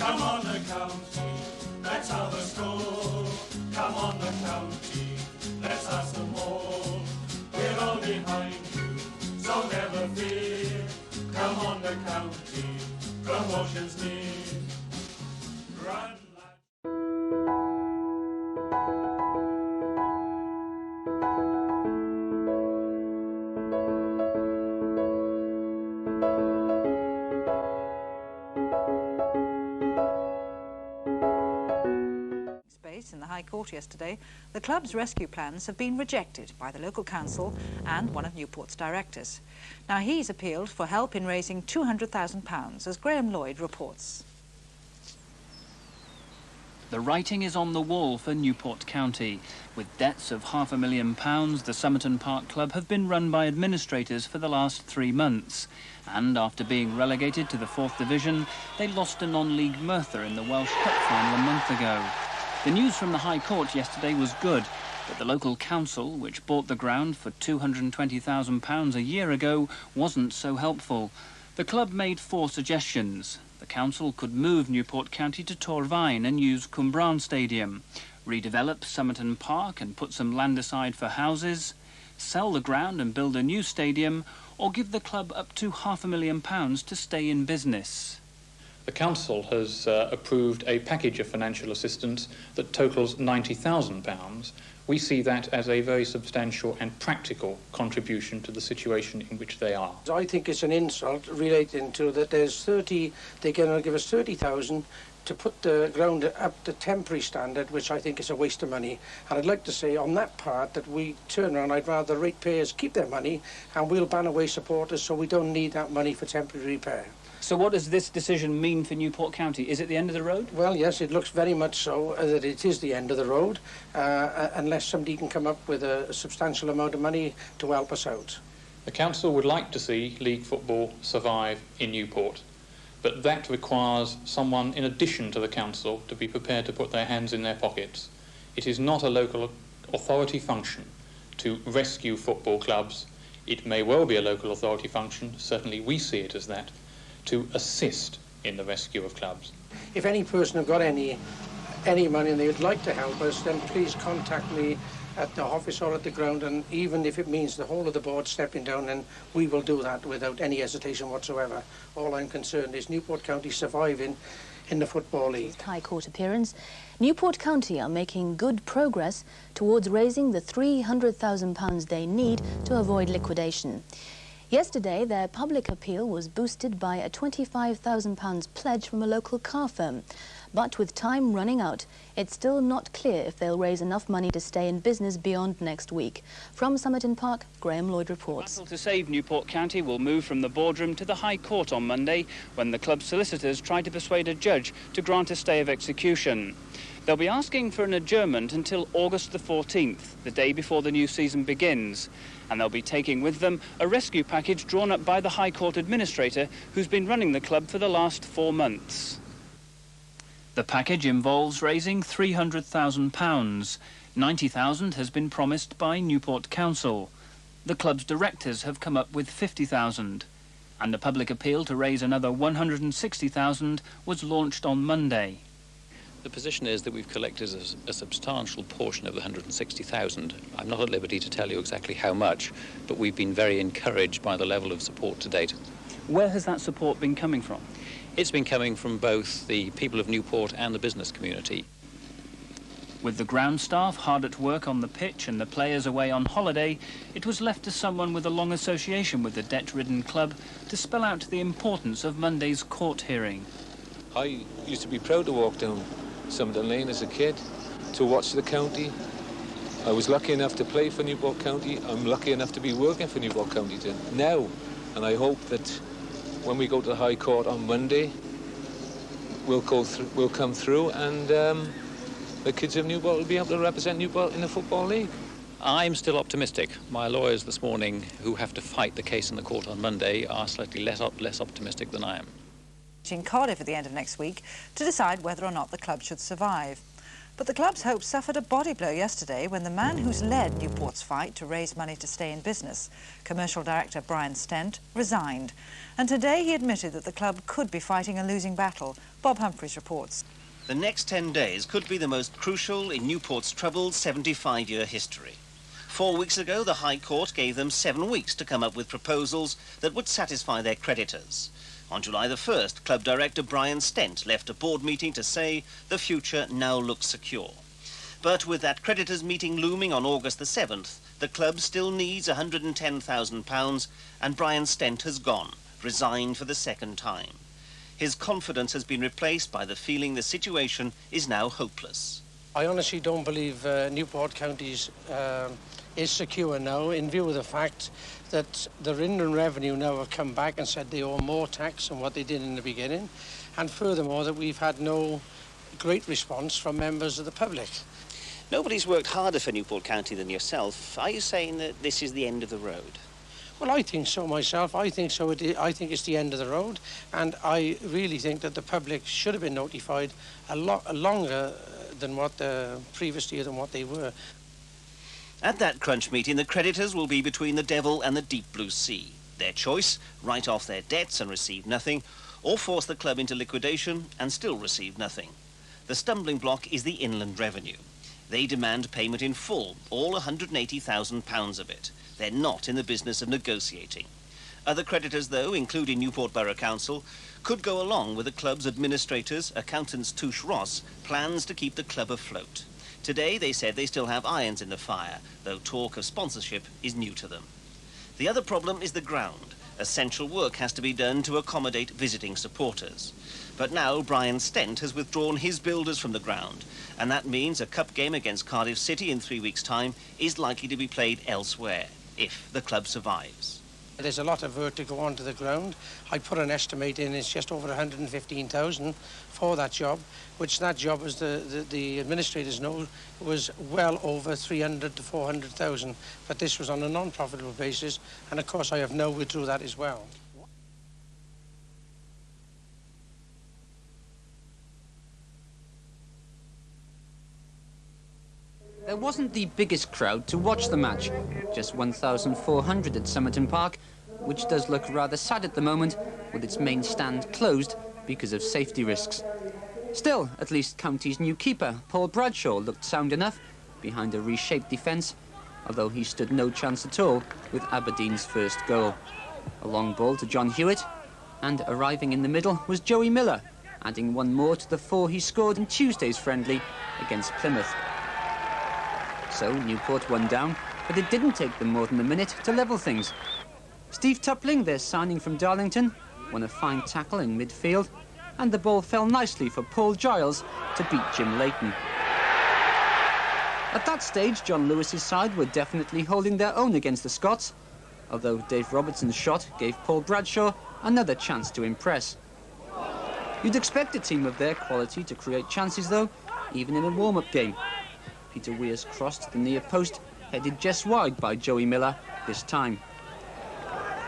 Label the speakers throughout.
Speaker 1: Come on the county, let's have a stroll. Come on the county, let's have some more. We're all behind you, so never fear. Come on the county, promotion's near. Run.
Speaker 2: In the High Court yesterday, the club's rescue plans have been rejected by the local council and one of Newport's directors. Now he's appealed for help in raising £200,000, as Graham Lloyd reports.
Speaker 3: The writing is on the wall for Newport County. With debts of £500,000, the Somerton Park Club have been run by administrators for the last 3 months. And after being relegated to the 4th Division, they lost a non-league Merthyr in the Welsh Cup final a month ago. The news from the High Court yesterday was good, but the local council, which bought the ground for £220,000 a year ago, wasn't so helpful. The club made 4 suggestions. The council could move Newport County to Torfaen and use Cwmbran Stadium, redevelop Somerton Park and put some land aside for houses, sell the ground and build a new stadium, or give the club up to £500,000 to stay in business.
Speaker 4: The council has approved a package of financial assistance that totals £90,000. We see that as a very substantial and practical contribution to the situation in which they are.
Speaker 5: I think it's an insult relating to that there's 30, they're going to give us 30,000 to put the ground up to temporary standard, which I think is a waste of money. And I'd like to say on that part that we turn around, I'd rather ratepayers keep their money and we'll ban away supporters so we don't need that money for temporary repair.
Speaker 3: So what does this decision mean for Newport County? Is it the end of the road?
Speaker 5: Well, yes, it looks very much so that it is the end of the road, unless somebody can come up with a substantial amount of money to help us out.
Speaker 4: The council would like to see league football survive in Newport, but that requires someone in addition to the council to be prepared to put their hands in their pockets. It is not a local authority function to rescue football clubs. It may well be a local authority function, certainly we see it as that, to assist in the rescue of clubs.
Speaker 5: If any person have got any money and they would like to help us, then please contact me at the office or at the ground, and even if it means the whole of the board stepping down, then we will do that without any hesitation whatsoever. All I'm concerned is Newport County surviving in the Football League.
Speaker 6: High Court appearance, Newport County are making good progress towards raising the £300,000 they need to avoid liquidation. Yesterday, their public appeal was boosted by a £25,000 pledge from a local car firm. But with time running out, it's still not clear if they'll raise enough money to stay in business beyond next week. From Somerton Park, Graham Lloyd reports.
Speaker 3: The battle to save Newport County will move from the boardroom to the High Court on Monday, when the club's solicitors try to persuade a judge to grant a stay of execution. They'll be asking for an adjournment until August the 14th, the day before the new season begins. And they'll be taking with them a rescue package drawn up by the High Court administrator who's been running the club for the last 4 months. The package involves raising £300,000. £90,000 has been promised by Newport Council. The club's directors have come up with £50,000. And a public appeal to raise another £160,000 was launched on Monday.
Speaker 7: The position is that we've collected a substantial portion of the 160,000. I'm not at liberty to tell you exactly how much, but we've been very encouraged by the level of support to date.
Speaker 3: Where has that support been coming from?
Speaker 7: It's been coming from both the people of Newport and the business community.
Speaker 3: With the ground staff hard at work on the pitch and the players away on holiday, it was left to someone with a long association with the debt-ridden club to spell out the importance of Monday's court hearing.
Speaker 8: I used to be proud to walk down Somerton Lane as a kid to watch the county. I was lucky enough to play for Newport County. I'm lucky enough to be working for Newport County now, and I hope that when we go to the High Court on Monday, we'll come through, and the kids of Newport will be able to represent Newport in the Football League.
Speaker 7: I'm still optimistic. My lawyers this morning, who have to fight the case in the court on Monday, are slightly less optimistic than I am.
Speaker 2: In Cardiff at the end of next week to decide whether or not the club should survive. But the club's hopes suffered a body blow yesterday when the man who's led Newport's fight to raise money to stay in business, commercial director Brian Stent, resigned. And today he admitted that the club could be fighting a losing battle. Bob Humphries reports.
Speaker 9: The next 10 days could be the most crucial in Newport's troubled 75-year history. 4 weeks ago, the High Court gave them 7 weeks to come up with proposals that would satisfy their creditors. On July the 1st, club director Brian Stent left a board meeting to say the future now looks secure. But with that creditors meeting looming on August the 7th, the club still needs £110,000 and Brian Stent has gone, resigned for the second time. His confidence has been replaced by the feeling the situation is now hopeless.
Speaker 5: I honestly don't believe Newport County is secure now, in view of the fact that the Inland Revenue now have come back and said they owe more tax than what they did in the beginning, and furthermore that we've had no great response from members of the public.
Speaker 9: Nobody's worked harder for Newport County than yourself. Are you saying that this is the end of the road?
Speaker 5: Well, I think so myself. I think so. I think it's the end of the road, and I really think that the public should have been notified a lot longer than what previously than what they were.
Speaker 9: At that crunch meeting, the creditors will be between the devil and the deep blue sea. Their choice, write off their debts and receive nothing, or force the club into liquidation and still receive nothing. The stumbling block is the Inland Revenue. They demand payment in full, all £180,000 of it. They're not in the business of negotiating. Other creditors, though, including Newport Borough Council, could go along with the club's administrators, accountants Touche Ross, plans to keep the club afloat. Today, they said they still have irons in the fire, though talk of sponsorship is new to them. The other problem is the ground. Essential work has to be done to accommodate visiting supporters. But now Brian Stent has withdrawn his builders from the ground, and that means a cup game against Cardiff City in 3 weeks' time is likely to be played elsewhere, if the club survives.
Speaker 5: There's a lot of work to go onto the ground. I put an estimate in, it's just over 115,000 for that job, which that job, as the administrators know, was well over 300 to 400,000. But this was on a non-profitable basis, and of course I have now withdrew that as well.
Speaker 10: There wasn't the biggest crowd to watch the match, just 1,400 at Somerton Park, which does look rather sad at the moment, with its main stand closed because of safety risks. Still, at least County's new keeper, Paul Bradshaw, looked sound enough behind a reshaped defence, although he stood no chance at all with Aberdeen's first goal. A long ball to John Hewitt, and arriving in the middle was Joey Miller, adding one more to the 4 he scored in Tuesday's friendly against Plymouth. So Newport won down, but it didn't take them more than a minute to level things. Steve Tupling, their signing from Darlington, won a fine tackle in midfield, and the ball fell nicely for Paul Giles to beat Jim Leighton. At that stage, John Lewis's side were definitely holding their own against the Scots, although Dave Robertson's shot gave Paul Bradshaw another chance to impress. You'd expect a team of their quality to create chances, though, even in a warm-up game. Peter Weir's cross to the near post, headed just wide by Joey Miller this time.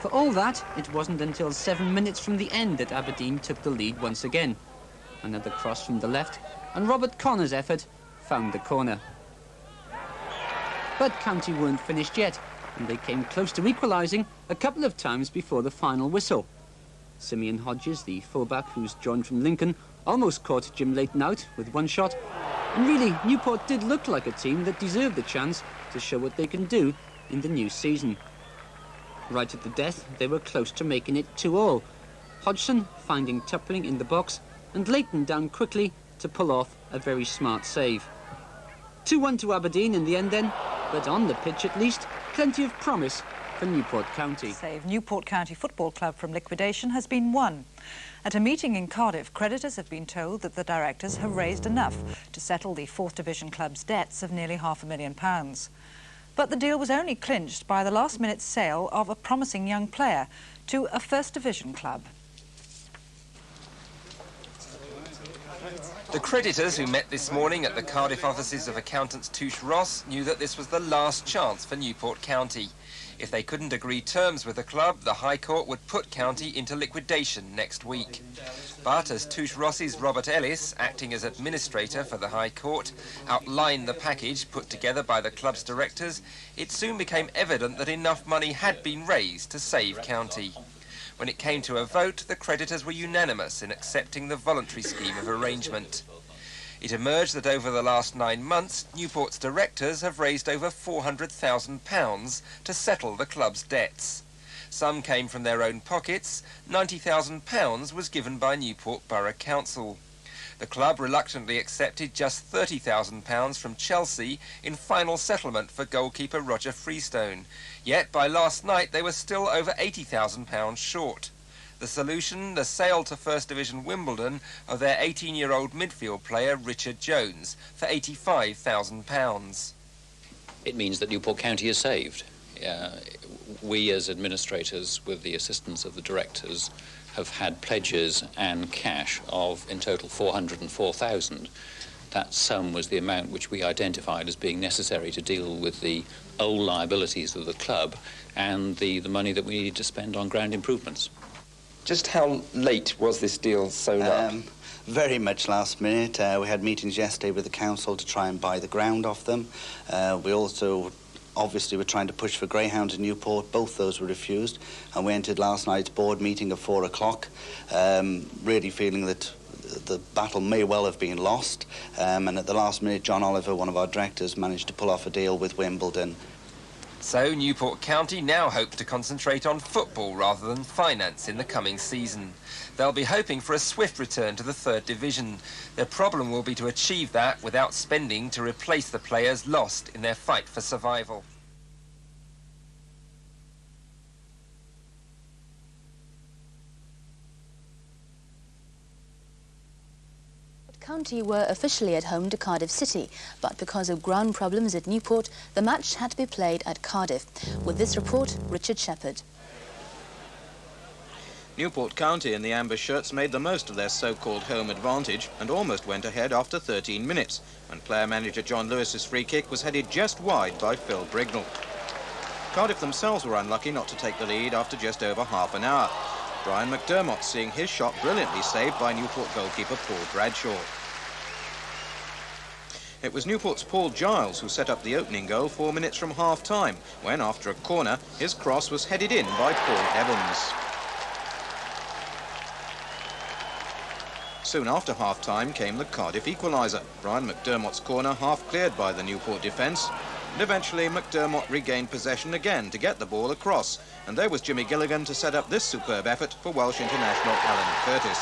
Speaker 10: For all that, it wasn't until 7 minutes from the end that Aberdeen took the lead once again. Another cross from the left, and Robert Connor's effort found the corner. But County weren't finished yet, and they came close to equalising a couple of times before the final whistle. Simeon Hodges, the fullback who's joined from Lincoln, almost caught Jim Leighton out with one shot. And really, Newport did look like a team that deserved the chance to show what they can do in the new season. Right at the death, they were close to making it 2-2. Hodgson finding Tupling in the box, and Leighton down quickly to pull off a very smart save. 2-1 to Aberdeen in the end then, but on the pitch at least, plenty of promise for Newport County.
Speaker 2: Save Newport County Football Club from liquidation has been won. At a meeting in Cardiff, creditors have been told that the directors have raised enough to settle the 4th Division club's debts of nearly £500,000. But the deal was only clinched by the last-minute sale of a promising young player to a 1st Division club.
Speaker 11: The creditors who met this morning at the Cardiff offices of accountants Touche Ross knew that this was the last chance for Newport County. If they couldn't agree terms with the club, the High Court would put County into liquidation next week. But as Touche Rossi's Robert Ellis, acting as administrator for the High Court, outlined the package put together by the club's directors, it soon became evident that enough money had been raised to save County. When it came to a vote, the creditors were unanimous in accepting the voluntary scheme of arrangement. It emerged that over the last 9 months, Newport's directors have raised over £400,000 to settle the club's debts. Some came from their own pockets. £90,000 was given by Newport Borough Council. The club reluctantly accepted just £30,000 from Chelsea in final settlement for goalkeeper Roger Freestone. Yet by last night they were still over £80,000 short. The solution, the sale to First Division Wimbledon of their 18-year-old midfield player Richard Jones for £85,000.
Speaker 7: It means that Newport County is saved. We as administrators, with the assistance of the directors, have had pledges and cash of in total £404,000. That sum was the amount which we identified as being necessary to deal with the old liabilities of the club and the money that we needed to spend on ground improvements.
Speaker 11: Just how late was this deal sewn up?
Speaker 12: Very much last minute. We had meetings yesterday with the council to try and buy the ground off them. We also obviously were trying to push for greyhounds in Newport. Both those were refused. And we entered last night's board meeting at 4 o'clock, really feeling that the battle may well have been lost. And at the last minute, John Oliver, one of our directors, managed to pull off a deal with Wimbledon.
Speaker 11: So Newport County now hope to concentrate on football rather than finance in the coming season. They'll be hoping for a swift return to the third division. Their problem will be to achieve that without spending to replace the players lost in their fight for survival.
Speaker 6: County were officially at home to Cardiff City, but because of ground problems at Newport, the match had to be played at Cardiff. With this report, Richard Shepherd.
Speaker 13: Newport County and the Amber Shirts made the most of their so-called home advantage and almost went ahead after 13 minutes, when player-manager John Lewis's free kick was headed just wide by Phil Brignall. Cardiff themselves were unlucky not to take the lead after just over half an hour. Brian McDermott seeing his shot brilliantly saved by Newport goalkeeper Paul Bradshaw. It was Newport's Paul Giles who set up the opening goal 4 minutes from half-time, when, after a corner, his cross was headed in by Paul Evans. Soon after half-time came the Cardiff equaliser, Brian McDermott's corner half cleared by the Newport defence, and eventually McDermott regained possession again to get the ball across, and there was Jimmy Gilligan to set up this superb effort for Welsh international Alan Curtis.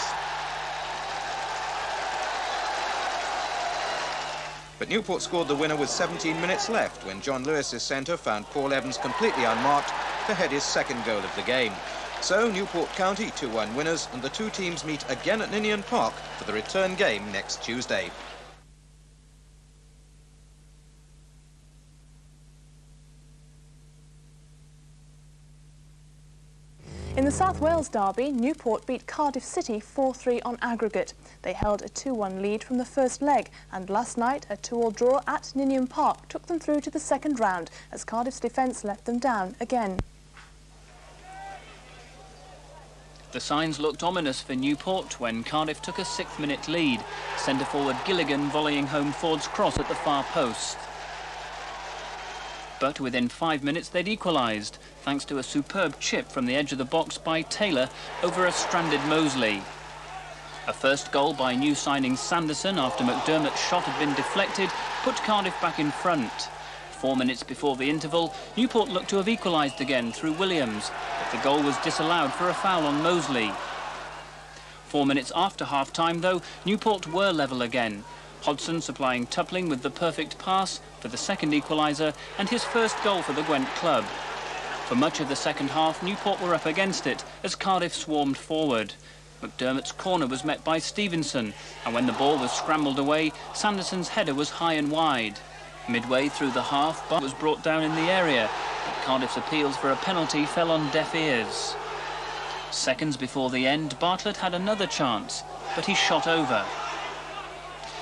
Speaker 13: But Newport scored the winner with 17 minutes left when John Lewis's centre found Paul Evans completely unmarked to head his second goal of the game. So Newport County 2-1 winners, and the two teams meet again at Ninian Park for the return game next Tuesday.
Speaker 14: In the South Wales derby, Newport beat Cardiff City 4-3 on aggregate. They held a 2-1 lead from the first leg, and last night a 2-2 draw at Ninian Park took them through to the second round as Cardiff's defence let them down again.
Speaker 3: The signs looked ominous for Newport when Cardiff took a 6-minute lead. Centre-forward Gilligan volleying home Ford's cross at the far post. But within 5 minutes they'd equalised, thanks to a superb chip from the edge of the box by Taylor over a stranded Mosley. A first goal by new signing Sanderson after McDermott's shot had been deflected put Cardiff back in front. 4 minutes before the interval, Newport looked to have equalised again through Williams, but the goal was disallowed for a foul on Mosley. 4 minutes after half-time, though, Newport were level again. Hodson supplying Tupling with the perfect pass for the second equaliser and his first goal for the Gwent club. For much of the second half, Newport were up against it as Cardiff swarmed forward. McDermott's corner was met by Stevenson, and when the ball was scrambled away, Sanderson's header was high and wide. Midway through the half, Bart was brought down in the area, but Cardiff's appeals for a penalty fell on deaf ears. Seconds before the end, Bartlett had another chance, but he shot over.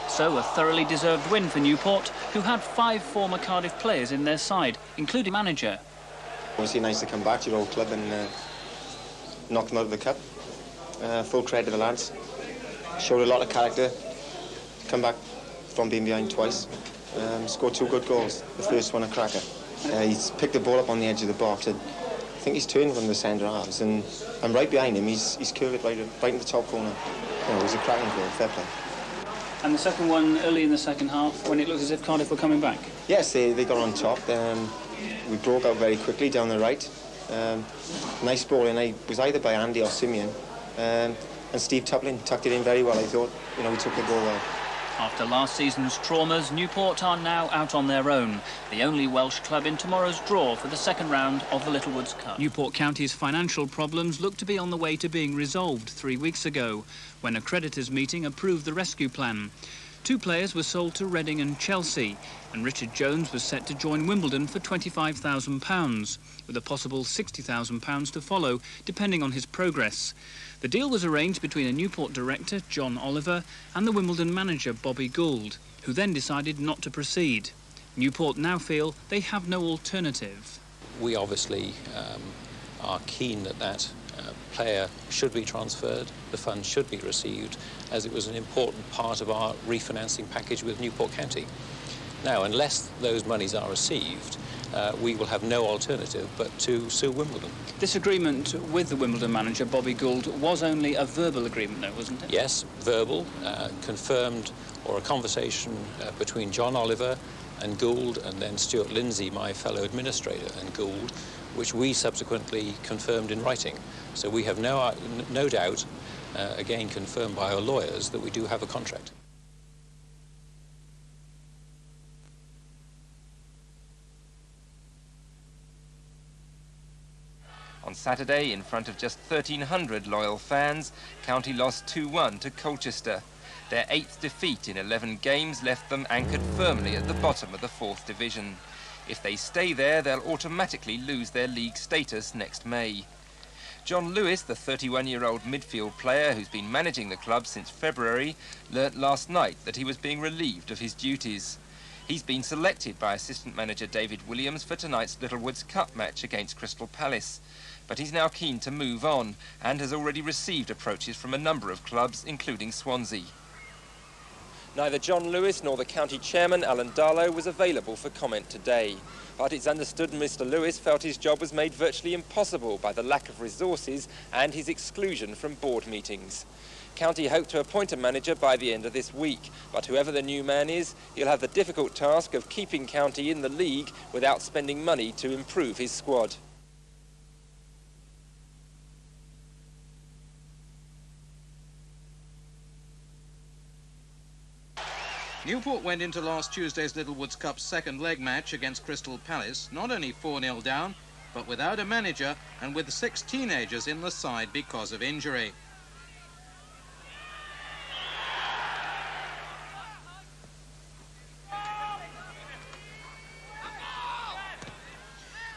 Speaker 3: So a thoroughly deserved win for Newport, who had 5 former Cardiff players in their side, including manager.
Speaker 15: Obviously nice to come back to your old club and knock them out of the cup. Full credit to the lads. Showed a lot of character. Come back from being behind twice. Scored 2 good goals. The first one a cracker. He's picked the ball up on the edge of the box. I think he's turned from the centre halves, and I'm right behind him. He's curled it right in the top corner. You know, he's a cracking goal. Fair play.
Speaker 3: And the second one early in the second half, when it looked as if Cardiff were coming back?
Speaker 15: Yes, they got on top. We broke out very quickly down the right. Nice ball, and it was either by Andy or Simeon. And Steve Tuplin tucked it in very well, I thought. You know, he took the ball well.
Speaker 3: After last season's traumas, Newport are now out on their own, the only Welsh club in tomorrow's draw for the second round of the Littlewoods Cup. Newport County's financial problems look to be on the way to being resolved 3 weeks ago, when a creditors' meeting approved the rescue plan. 2 players were sold to Reading and Chelsea, and Richard Jones was set to join Wimbledon for £25,000, with a possible £60,000 to follow, depending on his progress. The deal was arranged between a Newport director, John Oliver, and the Wimbledon manager, Bobby Gould, who then decided not to proceed. Newport now feel they have no alternative.
Speaker 7: We obviously are keen that player should be transferred, the funds should be received, as it was an important part of our refinancing package with Newport County. Now, unless those monies are received, we will have no alternative but to sue Wimbledon.
Speaker 3: This agreement with the Wimbledon manager, Bobby Gould, was only a verbal agreement, though, wasn't it?
Speaker 7: Yes, verbal, confirmed, or a conversation between John Oliver and Gould, and then Stuart Lindsay, my fellow administrator, and Gould, which we subsequently confirmed in writing. So we have no doubt, again confirmed by our lawyers, that we do have a contract.
Speaker 11: On Saturday, in front of just 1,300 loyal fans, County lost 2-1 to Colchester. Their 8th defeat in 11 games left them anchored firmly at the bottom of the 4th division. If they stay there, they'll automatically lose their league status next May. John Lewis, the 31-year-old midfield player who's been managing the club since February, learnt last night that he was being relieved of his duties. He's been selected by assistant manager David Williams for tonight's Littlewoods Cup match against Crystal Palace. But he's now keen to move on and has already received approaches from a number of clubs, including Swansea. Neither John Lewis nor the county chairman, Alan Darlow, was available for comment today. But it's understood Mr. Lewis felt his job was made virtually impossible by the lack of resources and his exclusion from board meetings. County hope to appoint a manager by the end of this week, but whoever the new man is, he'll have the difficult task of keeping County in the league without spending money to improve his squad.
Speaker 13: Newport went into last Tuesday's Littlewoods Cup second leg match against Crystal Palace not only 4-0 down, but without a manager and with 6 teenagers in the side because of injury.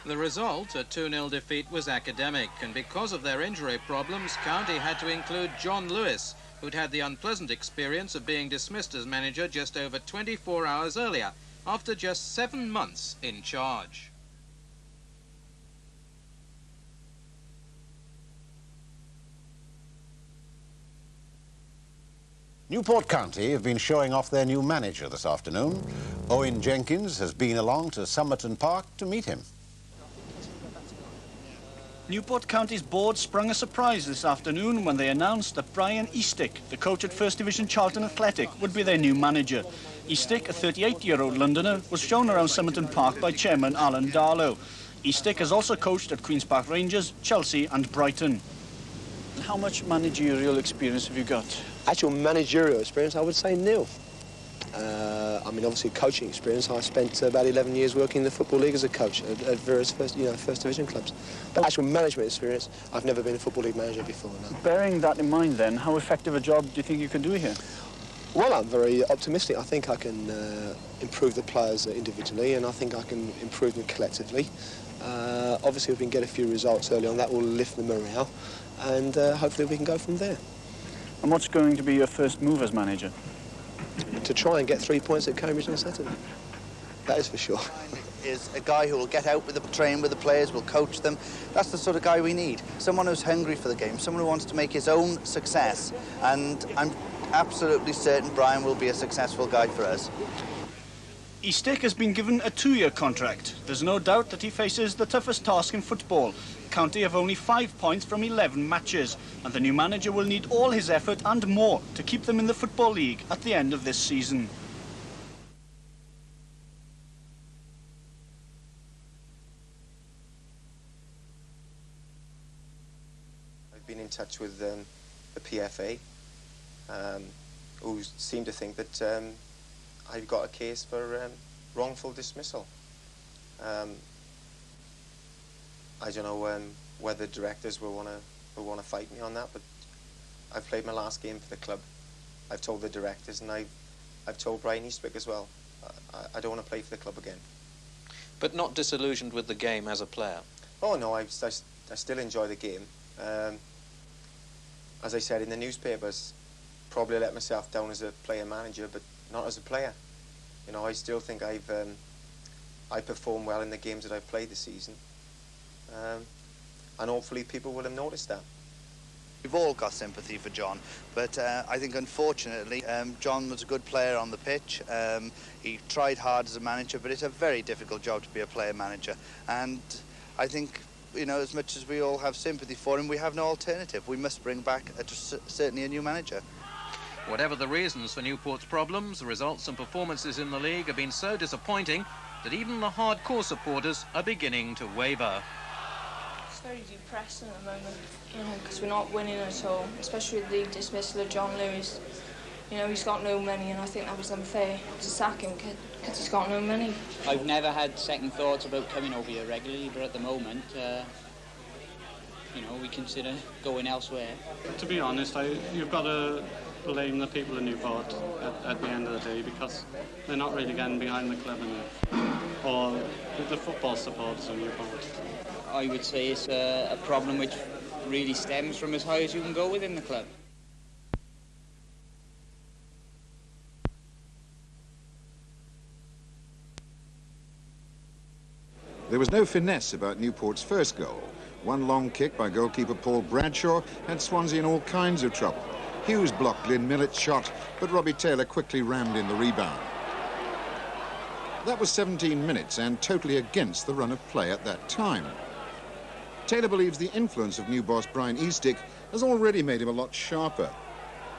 Speaker 13: The result, a 2-0 defeat, was academic, and because of their injury problems, County had to include John Lewis, who'd had the unpleasant experience of being dismissed as manager just over 24 hours earlier, after just 7 months in charge.
Speaker 16: Newport County have been showing off their new manager this afternoon. Owen Jenkins has been along to Somerton Park to meet him.
Speaker 17: Newport County's board sprung a surprise this afternoon when they announced that Brian Eastick, the coach at First Division Charlton Athletic, would be their new manager. Eastick, a 38-year-old Londoner, was shown around Somerton Park by chairman Alan Darlow. Eastick has also coached at Queen's Park Rangers, Chelsea and Brighton. How much managerial experience have you got?
Speaker 18: Actual managerial experience, I would say nil. I mean, obviously coaching experience. I spent about 11 years working in the Football League as a coach at various First Division clubs. But actual management experience, I've never been a Football League manager before, no.
Speaker 17: Bearing that in mind then, how effective a job do you think you can do here?
Speaker 18: Well, I'm very optimistic. I think I can improve the players individually, and I think I can improve them collectively. Obviously, if we can get a few results early on, that will lift the morale, and hopefully we can go from there.
Speaker 17: And what's going to be your first move as manager?
Speaker 18: To try and get 3 points at Cambridge on Saturday. That is for sure.
Speaker 12: is a guy who will get out with the train with the players, will coach them. That's the sort of guy we need. Someone who's hungry for the game, someone who wants to make his own success. And I'm absolutely certain Brian will be a successful guy for us.
Speaker 17: Eastick has been given a 2-year contract. There's no doubt that he faces the toughest task in football. County have only 5 points from 11 matches, and the new manager will need all his effort and more to keep them in the Football League at the end of this season.
Speaker 15: I've been in touch with the PFA, who seem to think that I've got a case for wrongful dismissal. I don't know whether directors will want to fight me on that, but I've played my last game for the club. I've told the directors, and I've told Brian Eastwick as well. I don't want to play for the club again.
Speaker 13: But not disillusioned with the game as a player?
Speaker 15: Oh no, I still enjoy the game. As I said in the newspapers, probably let myself down as a player-manager, but not as a player. You know, I still think I performed well in the games that I've played this season. And hopefully people will have noticed that.
Speaker 12: We've all got sympathy for John, but I think unfortunately John was a good player on the pitch. He tried hard as a manager, but it's a very difficult job to be a player manager. And I think, you know, as much as we all have sympathy for him, we have no alternative. We must bring back certainly a new manager.
Speaker 13: Whatever the reasons for Newport's problems, the results and performances in the league have been so disappointing that even the hardcore supporters are beginning to waver.
Speaker 19: It's very depressing at the moment, you know, because we're not winning at all, especially with the dismissal of John Lewis. You know, he's got no money, and I think that was unfair to sack him because he's got no money.
Speaker 20: I've never had second thoughts about coming over here regularly, but at the moment, you know, we consider going elsewhere.
Speaker 21: To be honest, you've got to blame the people in Newport at the end of the day, because they're not really getting behind the club enough, or the football supporters in Newport.
Speaker 20: I would say it's a problem which really stems from as high as you can go within the club.
Speaker 22: There was no finesse about Newport's first goal. One long kick by goalkeeper Paul Bradshaw had Swansea in all kinds of trouble. Hughes blocked Glyn Millett's shot, but Robbie Taylor quickly rammed in the rebound. That was 17 minutes and totally against the run of play at that time. Taylor believes the influence of new boss Brian Eastick has already made him a lot sharper.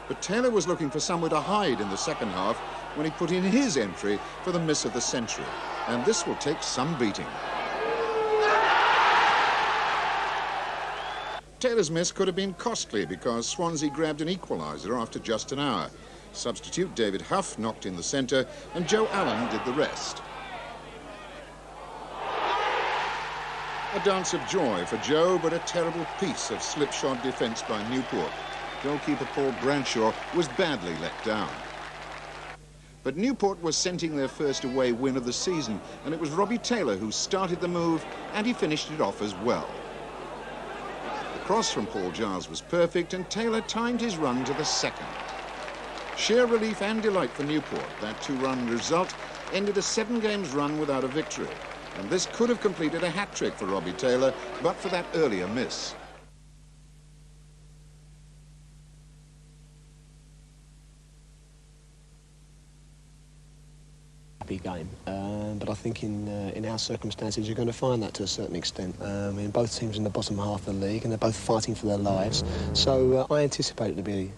Speaker 22: But Taylor was looking for somewhere to hide in the second half when he put in his entry for the miss of the century. And this will take some beating. Taylor's miss could have been costly because Swansea grabbed an equaliser after just an hour. Substitute David Huff knocked in the centre and Joe Allen did the rest. A dance of joy for Joe, but a terrible piece of slipshod defence by Newport. Goalkeeper Paul Bradshaw was badly let down. But Newport was scenting their first away win of the season, and it was Robbie Taylor who started the move, and he finished it off as well. The cross from Paul Giles was perfect, and Taylor timed his run to the second. Sheer relief and delight for Newport. That 2-run result ended a 7-games run without a victory. And this could have completed a hat-trick for Robbie Taylor, but for that earlier miss.
Speaker 18: Happy game, but I think in our circumstances you're going to find that to a certain extent. I mean, both teams in the bottom half of the league, and they're both fighting for their lives. So I anticipate it to be,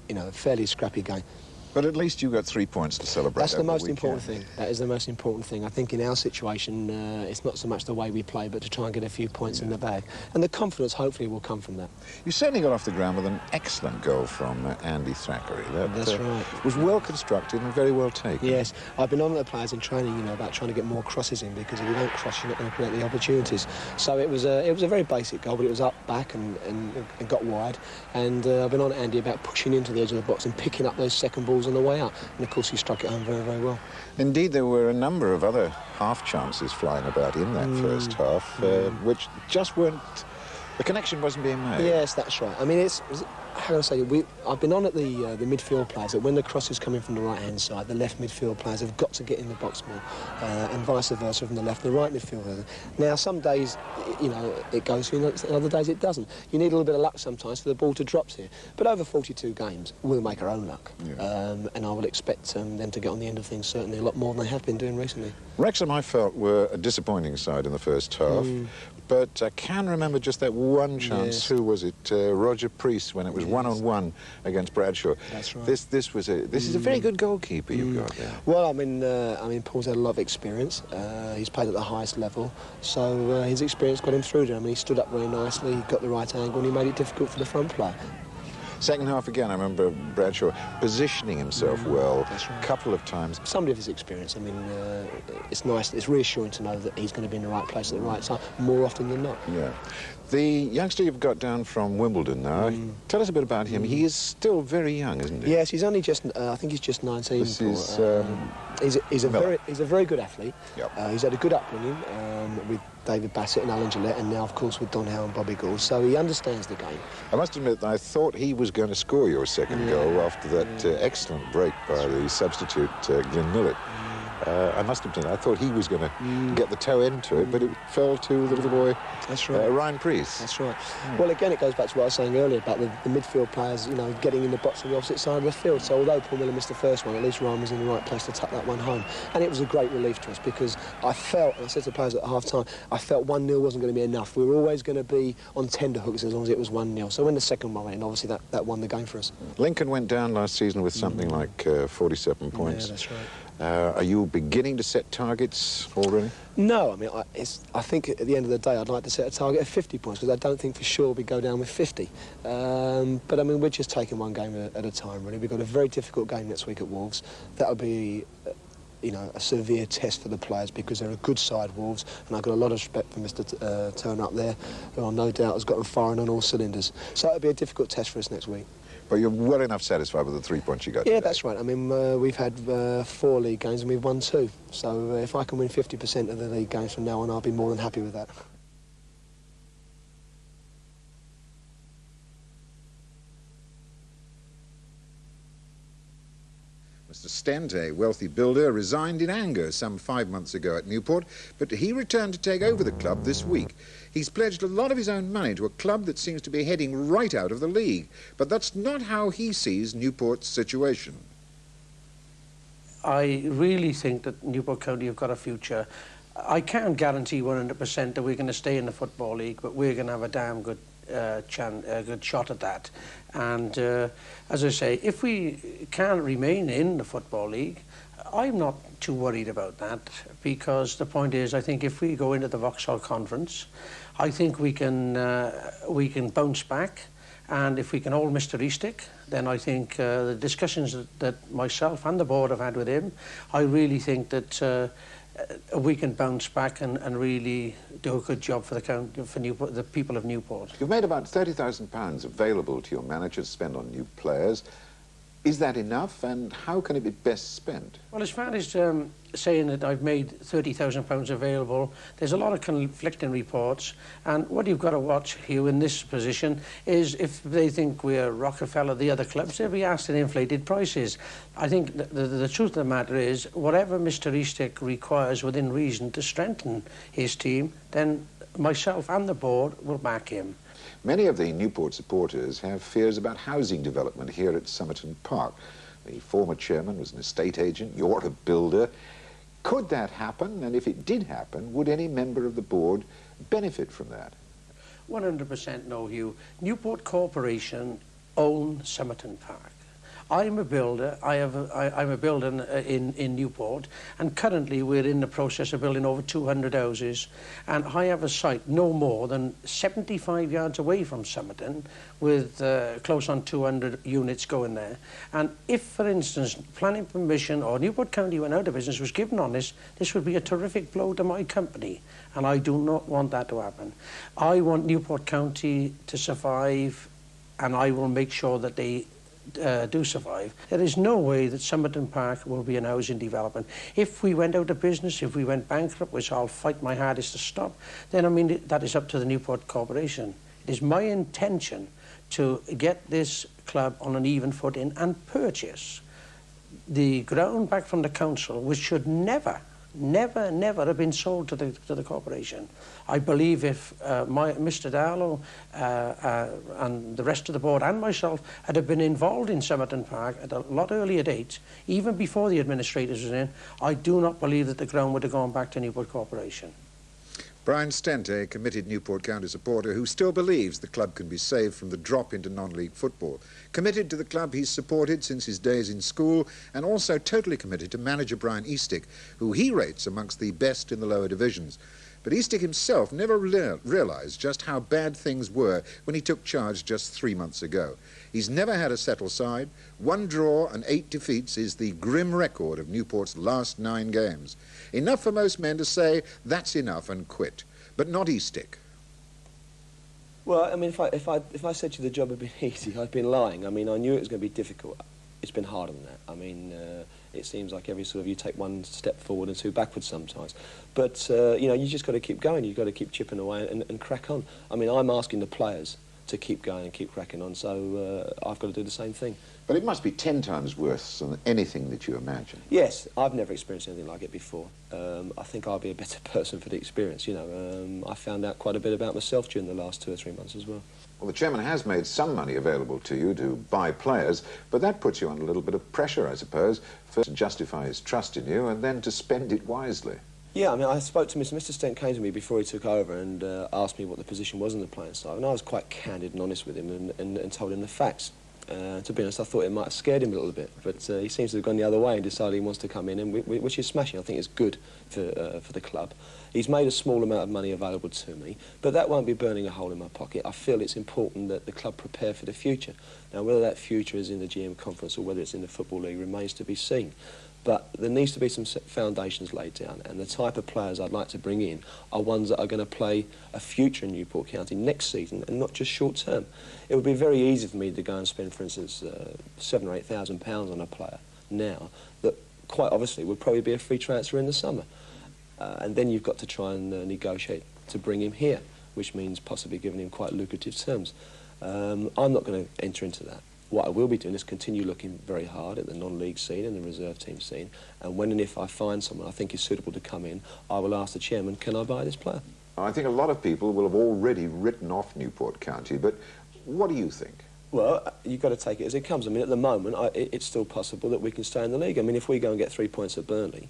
Speaker 18: you know, a fairly scrappy game.
Speaker 22: But at least you got 3 points to celebrate.
Speaker 18: That's the most important thing. That is the most important thing. I think in our situation, it's not so much the way we play, but to try and get a few points in the bag. And the confidence, hopefully, will come from that.
Speaker 22: You certainly got off the ground with an excellent goal from Andy Thackeray.
Speaker 18: That's right.
Speaker 22: Was well constructed and very well taken.
Speaker 18: Yes. I've been on the players in training, you know, about trying to get more crosses in, because if you don't cross, you're not going to create the opportunities. So it was a very basic goal, but it was up, back, and got wide. And I've been on Andy about pushing into the edge of the box and picking up those second balls on the way up. And of course he struck it home very, very well.
Speaker 22: Indeed, there were a number of other half chances flying about in that first half, which just weren't The connection wasn't being made.
Speaker 18: Yes, that's right. I mean, how can I say, I've been on at the midfield players that when the cross is coming from the right-hand side, the left midfield players have got to get in the box more, and vice versa from the left and the right midfield. Now, some days, you know, it goes, and other days it doesn't. You need a little bit of luck sometimes for the ball to drop here. But over 42 games, we'll make our own luck, and I will expect them to get on the end of things certainly a lot more than they have been doing recently.
Speaker 22: Wrexham, I felt, were a disappointing side in the first half, but I can remember just that one chance.
Speaker 18: Yes.
Speaker 22: Who was it? Roger Priest, when it was one-on-one against Bradshaw.
Speaker 18: That's right.
Speaker 22: This is a very good goalkeeper you've got there.
Speaker 18: Well, I mean, Paul's had a lot of experience. He's played at the highest level, so his experience got him through there. I mean, he stood up very nicely, he got the right angle, and he made it difficult for the front player.
Speaker 22: Second half again, I remember Bradshaw positioning himself well a couple of times.
Speaker 18: Somebody of his experience, I mean, it's nice, it's reassuring to know that he's going to be in the right place at the right time more often than not.
Speaker 22: Yeah. The youngster you've got down from Wimbledon now, tell us a bit about him. He is still very young, isn't he?
Speaker 18: Yes, he's only just, I think he's just 19.
Speaker 22: This is,
Speaker 18: he's a very good athlete.
Speaker 22: Yep.
Speaker 18: He's had a good upbringing with David Bassett and Alan Gillette, and now, of course, with Don Howe and Bobby Gould, so he understands the game.
Speaker 22: I must admit, I thought he was going to score your second goal after that excellent break by the substitute, Glyn Millett. I must admit, I thought he was going to get the toe into it, but it fell to the little boy, Ryan Priest.
Speaker 18: That's right. Well, again, it goes back to what I was saying earlier about the midfield players, you know, getting in the box on the opposite side of the field. So although Paul Miller missed the first one, at least Ryan was in the right place to tuck that one home. And it was a great relief to us because I felt, and I said to the players at half-time, I felt 1-0 wasn't going to be enough. We were always going to be on tenterhooks as long as it was 1-0. So when the second one went in, obviously that won the game for us.
Speaker 22: Lincoln went down last season with something like 47 points.
Speaker 18: Yeah, that's right.
Speaker 22: Are you beginning to set targets already?
Speaker 18: No, I mean, I think at the end of the day I'd like to set a target of 50 points because I don't think for sure we go down with 50. But I mean, we're just taking one game at a time, really. We've got a very difficult game next week at Wolves. That'll be, you know, a severe test for the players because they're a good side, Wolves, and I've got a lot of respect for Mr. Turner up there, who I no doubt has got them firing on all cylinders. So it'll be a difficult test for us next week.
Speaker 22: But you're well enough satisfied with the 3 points you got
Speaker 18: Yeah,
Speaker 22: today.
Speaker 18: that's right. I mean, we've had 4 league games and we've won 2. So if I can win 50% of the league games from now on, I'll be more than happy with that.
Speaker 22: Mr. Stent, a wealthy builder, resigned in anger some 5 months ago at Newport, but he returned to take over the club this week. He's pledged a lot of his own money to a club that seems to be heading right out of the league. But that's not how he sees Newport's situation.
Speaker 1: I really think that Newport County have got a future. I can't guarantee 100% that we're going to stay in the Football League, but we're going to have a damn good good shot at that. And as I say, if we can remain in the Football League, I'm not too worried about that, because the point is, I think if we go into the Vauxhall Conference, I think we can bounce back. And if we can hold Mr. Eastick, then I think the discussions that myself and the board have had with him, I really think that we can bounce back and really do a good job for the county, for Newport, the people of Newport.
Speaker 22: You've made about £30,000 available to your manager to spend on new players. Is that enough, and how can it be best spent?
Speaker 1: Well, as far as saying that I've made £30,000 available, there's a lot of conflicting reports, and what you've got to watch here in this position is if they think we're Rockefeller, the other clubs, they'll be asked at inflated prices. I think the truth of the matter is, whatever Mr. Eastick requires within reason to strengthen his team, then myself and the board will back him.
Speaker 22: Many of the Newport supporters have fears about housing development here at Somerton Park. The former chairman was an estate agent, you're a builder. Could that happen? And if it did happen, would any member of the board benefit from that?
Speaker 1: 100% no, Hugh. Newport Corporation own Somerton Park. I'm a builder. I'm a builder in Newport, and currently we're in the process of building over 200 houses, and I have a site no more than 75 yards away from Somerton with close on 200 units going there. And if, for instance, planning permission or Newport County went out of business was given on this, this would be a terrific blow to my company, and I do not want that to happen. I want Newport County to survive, and I will make sure that they do survive. There is no way that Somerton Park will be an housing development. If we went out of business, if we went bankrupt, which I'll fight my hardest to stop, then I mean that is up to the Newport Corporation. It It's my intention to get this club on an even footing and purchase the ground back from the council, which should never have been sold to the corporation. I believe if Mr. Darlow and the rest of the board and myself had have been involved in Somerton Park at a lot earlier date, even before the administrators was in, I do not believe that the ground would have gone back to Newport Corporation.
Speaker 22: Brian Stent, a committed Newport County supporter who still believes the club can be saved from the drop into non-league football. Committed to the club he's supported since his days in school, and also totally committed to manager Brian Eastick, who he rates amongst the best in the lower divisions. But Eastick himself never realised just how bad things were when he took charge just 3 months ago. He's never had a settled side. 1 draw and 8 defeats is the grim record of Newport's last 9 games. Enough for most men to say that's enough and quit, but not Eastick.
Speaker 18: Well, I mean, if I said to you the job had been easy, I'd been lying. I mean, I knew it was going to be difficult. It's been harder than that. I mean, it seems like every sort of you take 1 step forward and 2 backwards sometimes. But, you know, you just got to keep going. You've got to keep chipping away and crack on. I mean, I'm asking the players to keep going and keep cracking on, so I've got to do the same thing.
Speaker 22: But it must be 10 times worse than anything that you imagine.
Speaker 18: Yes, I've never experienced anything like it before. I think I'll be a better person for the experience, you know. I found out quite a bit about myself during the last 2 or 3 months as well.
Speaker 22: Well, the chairman has made some money available to you to buy players, but that puts you under a little bit of pressure, I suppose, first to justify his trust in you and then to spend it wisely.
Speaker 18: Yeah, I mean, I spoke to Mr. Stent came to me before he took over and asked me what the position was on the playing side, and I was quite candid and honest with him and told him the facts. To be honest, I thought it might have scared him a little bit, but he seems to have gone the other way and decided he wants to come in, and which is smashing. I think it's good for the club. He's made a small amount of money available to me, but that won't be burning a hole in my pocket. I feel it's important that the club prepare for the future. Now, whether that future is in the GM conference or whether it's in the Football League remains to be seen. But there needs to be some foundations laid down, and the type of players I'd like to bring in are ones that are going to play a future in Newport County next season and not just short term. It would be very easy for me to go and spend, for instance, £7,000 or £8,000 on a player now that quite obviously would probably be a free transfer in the summer. And then you've got to try and negotiate to bring him here, which means possibly giving him quite lucrative terms. I'm not going to enter into that. What I will be doing is continue looking very hard at the non-league scene and the reserve team scene, and when and if I find someone I think is suitable to come in, I will ask the chairman, can I buy this player?
Speaker 22: I think a lot of people will have already written off Newport County, but what do you think?
Speaker 18: Well, you've got to take it as it comes. I mean, at the moment, it's still possible that we can stay in the league. I mean, if we go and get 3 points at Burnley,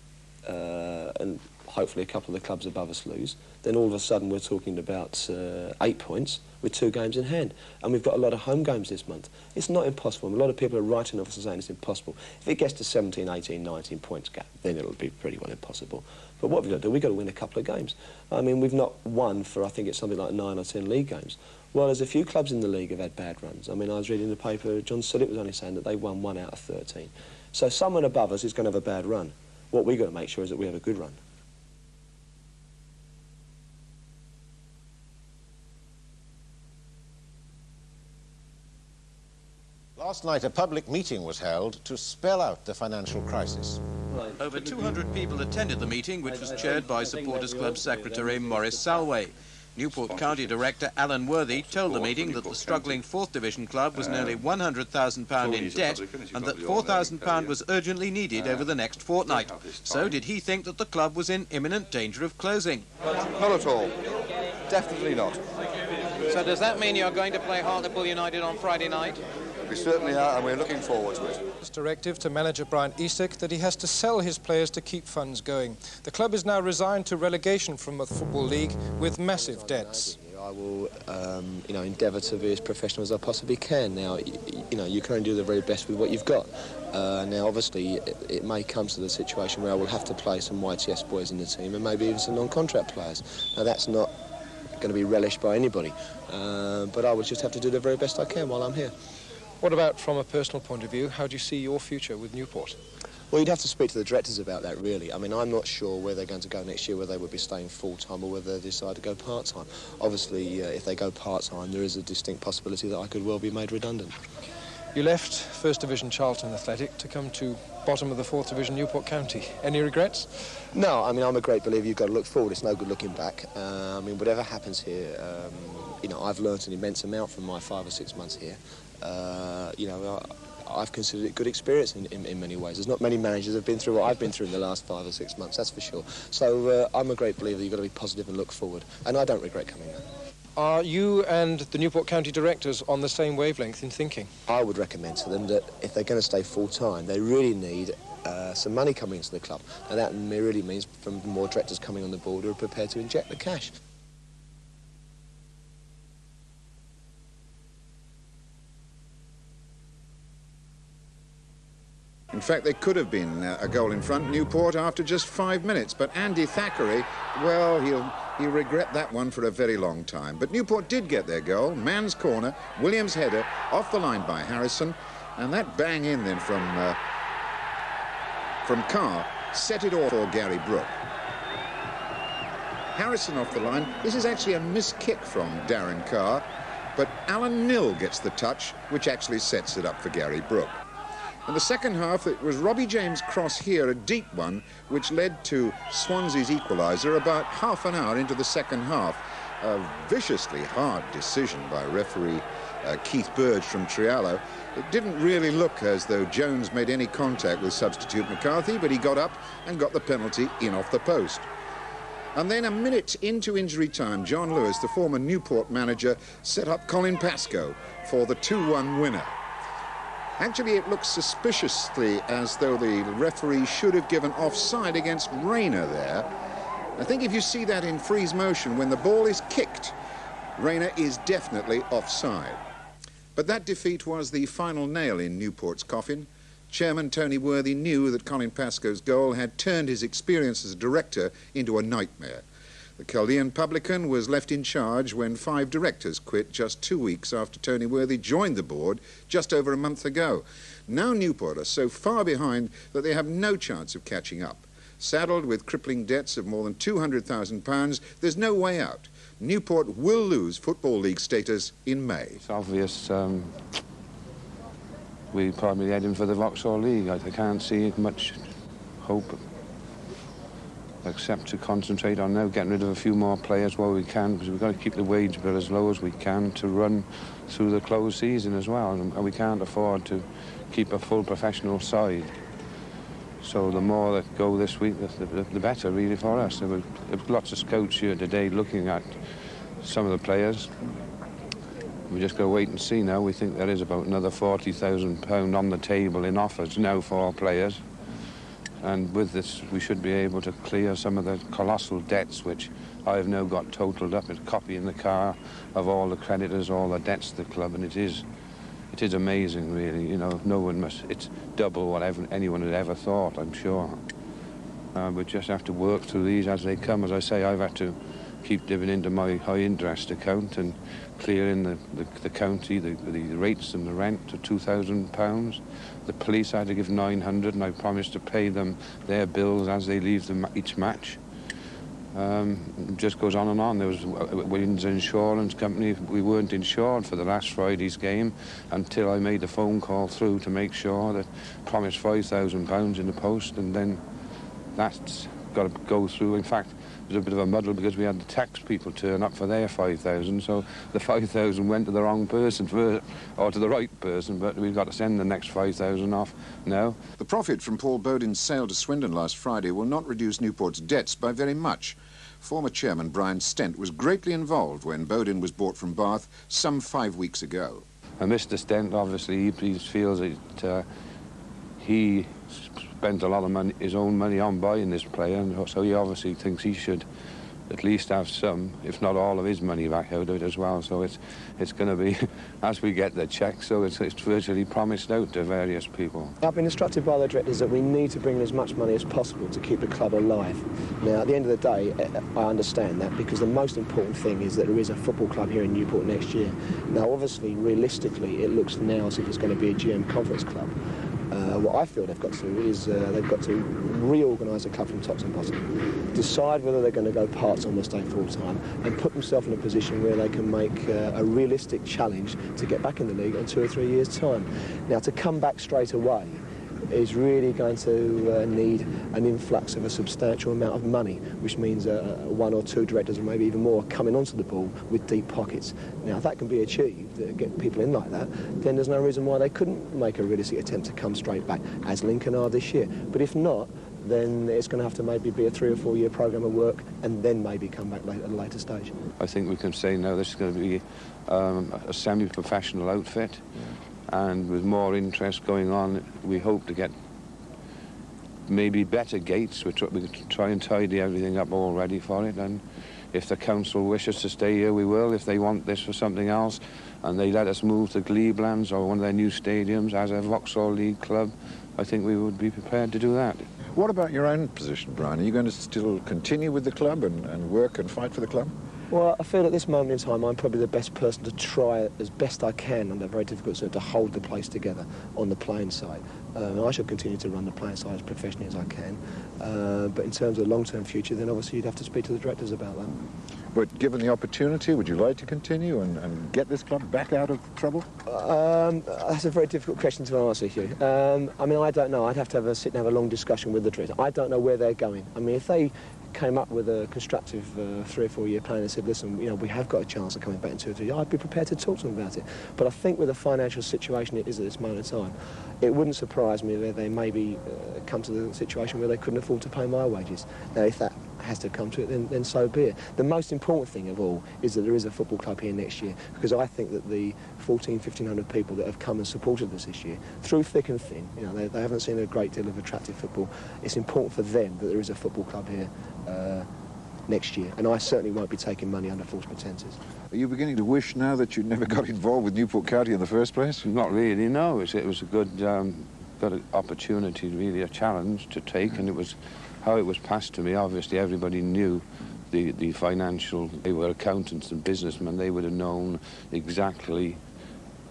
Speaker 18: and hopefully a couple of the clubs above us lose, then all of a sudden we're talking about 8 points with 2 games in hand. And we've got a lot of home games this month. It's not impossible. A lot of people are writing off and saying it's impossible. If it gets to 17, 18, 19 points gap, then it'll be pretty well impossible. But what we've got to do, we've got to win a couple of games. I mean, we've not won for, I think it's something like 9 or 10 league games. Well, there's a few clubs in the league have had bad runs. I mean, I was reading in the paper, John Sillett was only saying that they won 1 out of 13. So someone above us is going to have a bad run. What we've got to make sure is that we have a good run.
Speaker 16: Last night, a public meeting was held to spell out the financial crisis.
Speaker 13: Over 200 people attended the meeting, which was chaired by Supporters Club Secretary Maurice Salway. Newport County Director Alan Worthy told the meeting that the struggling 4th Division club was nearly £100,000 in debt and that £4,000 was urgently needed over the next fortnight. So did he think that the club was in imminent danger of closing?
Speaker 4: Not at all. Definitely not.
Speaker 13: So does that mean you're going to play Hartlepool United on Friday night?
Speaker 4: We certainly are, and we're looking forward to it.
Speaker 8: This directive to manager Brian Eastick that he has to sell his players to keep funds going. The club is now resigned to relegation from the Football League with massive debts.
Speaker 18: I will, you know, endeavour to be as professional as I possibly can. Now, you know, you can only do the very best with what you've got. Now, obviously, it may come to the situation where I will have to play some YTS boys in the team and maybe even some non-contract players. Now, that's not going to be relished by anybody, but I will just have to do the very best I can while I'm here.
Speaker 8: What about from a personal point of view? How do you see your future with Newport?
Speaker 18: Well, you'd have to speak to the directors about that, really. I mean, I'm not sure where they're going to go next year, whether they would be staying full-time or whether they decide to go part-time. Obviously, if they go part-time, there is a distinct possibility that I could well be made redundant.
Speaker 8: You left First Division Charlton Athletic to come to bottom of the 4th Division Newport County. Any regrets?
Speaker 18: No, I mean, I'm a great believer you've got to look forward. It's no good looking back. I mean, whatever happens here, you know, I've learnt an immense amount from my 5 or 6 months here. You know, I've considered it good experience in many ways. There's not many managers have been through what I've been through in the last 5 or 6 months, that's for sure. So I'm a great believer you've got to be positive and look forward. And I don't regret coming there.
Speaker 8: Are you and the Newport County directors on the same wavelength in thinking?
Speaker 18: I would recommend to them that if they're going to stay full-time, they really need some money coming into the club. And that really means from more directors coming on the board who are prepared to inject the cash.
Speaker 22: In fact, there could have been a goal in front, Newport, after just 5 minutes. But Andy Thackeray, well, he'll regret that one for a very long time. But Newport did get their goal. Man's corner, Williams' header, off the line by Harrison. And that bang in then from Carr set it off for Gary Brooke. Harrison off the line. This is actually a missed kick from Darren Carr. But Alan Nill gets the touch, which actually sets it up for Gary Brooke. In the second half, it was Robbie James' cross here, a deep one, which led to Swansea's equaliser about half an hour into the second half. A viciously hard decision by referee Keith Burge from Triallo. It didn't really look as though Jones made any contact with substitute McCarthy, but he got up and got the penalty in off the post. And then a minute into injury time, John Lewis, the former Newport manager, set up Colin Pascoe for the 2-1 winner. Actually, it looks suspiciously as though the referee should have given offside against Rayner there. I think if you see that in freeze motion, when the ball is kicked, Rayner is definitely offside. But that defeat was the final nail in Newport's coffin. Chairman Tony Worthy knew that Colin Pascoe's goal had turned his experience as a director into a nightmare. The Chaldean publican was left in charge when 5 directors quit just 2 weeks after Tony Worthy joined the board just over a month ago. Now Newport are so far behind that they have no chance of catching up. Saddled with crippling debts of more than £200,000, there's no way out. Newport will lose Football League status in May.
Speaker 5: It's obvious we probably heading for the Vauxhall League. I can't see much hope except to concentrate on now getting rid of a few more players while we can, because we've got to keep the wage bill as low as we can to run through the closed season as well, and we can't afford to keep a full professional side. So the more that go this week, the better really for us. There were lots of scouts here today looking at some of the players. We just got to wait and see now. We think there is about another £40,000 on the table in offers now for our players. And with this, we should be able to clear some of the colossal debts, which I have now got totaled up. It's a copy in the car of all the creditors, all the debts of the club, and it is amazing, really. You know, no one must. It's double what anyone had ever thought, I'm sure. We just have to work through these as they come. As I say, I've had to keep dipping into my high interest account and clearing the county, the rates and the rent to £2,000. The police had to give 900, and I promised to pay them their bills as they leave each match. It just goes on and on. There was Williams Insurance Company. We weren't insured for the last Friday's game until I made the phone call through to make sure that promised £5,000 in the post, and then that's got to go through. In fact, it was a bit of a muddle because we had the tax people turn up for their 5,000, so the 5,000 went to the wrong person first, or to the right person, but we've got to send the next 5,000 off now.
Speaker 22: The profit from Paul Bowden's sale to Swindon last Friday will not reduce Newport's debts by very much. Former chairman Brian Stent was greatly involved when Bowden was bought from Bath some 5 weeks ago.
Speaker 5: And Mr. Stent, obviously, he feels that he spent a lot of money, his own money, on buying this player, and so he obviously thinks he should at least have some, if not all of his money back out of it as well. So it's going to be, as we get the cheque, so it's virtually promised out to various people.
Speaker 18: I've been instructed by the directors that we need to bring in as much money as possible to keep the club alive. Now, at the end of the day, I understand that, because the most important thing is that there is a football club here in Newport next year. Now, obviously, realistically, it looks now as if it's going to be a GM Conference club. What I feel they've got to do is they've got to reorganise the club from top to bottom, decide whether they're going to go part-time or stay full-time, and put themselves in a position where they can make a realistic challenge to get back in the league in 2 or 3 years' time. Now, to come back straight away is really going to need an influx of a substantial amount of money, which means 1 or 2 directors, or maybe even more, coming onto the ball with deep pockets. Now, if that can be achieved, get people in like that, then there's no reason why they couldn't make a realistic attempt to come straight back, as Lincoln are this year. But if not, then it's going to have to maybe be a 3 or 4 year programme of work, and then maybe come back at a later stage.
Speaker 5: I think we can say now this is going to be a semi-professional outfit. Yeah. And with more interest going on, we hope to get maybe better gates. We try and tidy everything up all ready for it. And if the council wishes to stay here, we will. If they want this for something else, and they let us move to Gleblands or one of their new stadiums as a Vauxhall League club, I think we would be prepared to do that.
Speaker 22: What about your own position, Brian? Are you going to still continue with the club and work and fight for the club?
Speaker 18: Well, I feel at this moment in time I'm probably the best person to try as best I can under very difficult circumstances to hold the place together on the playing side. I shall continue to run the playing side as professionally as I can. But in terms of long-term future, then obviously you'd have to speak to the directors about that.
Speaker 22: But given the opportunity, would you like to continue and get this club back out of trouble?
Speaker 18: That's a very difficult question to answer, Hugh. I mean, I don't know. I'd have to sit and have a long discussion with the director. I don't know where they're going. I mean, if they came up with a constructive 3 or 4 year plan and said, listen, you know, we have got a chance of coming back in 2 or 3 years, I'd be prepared to talk to them about it. But I think with the financial situation it is at this moment in time, it wouldn't surprise me that they maybe come to the situation where they couldn't afford to pay my wages. Now, if that has to come to it, then so be it. The most important thing of all is that there is a football club here next year, because I think that the 1,500 people that have come and supported us this year, through thick and thin, you know, they haven't seen a great deal of attractive football. It's important for them that there is a football club here next year, and I certainly won't be taking money under false pretences.
Speaker 22: Are you beginning to wish now that you never got involved with Newport County in the first place?
Speaker 5: Not really, no. It was a good opportunity, really, a challenge to take, and it was how it was passed to me. Obviously, everybody knew the financial. They were accountants and businessmen. They would have known exactly,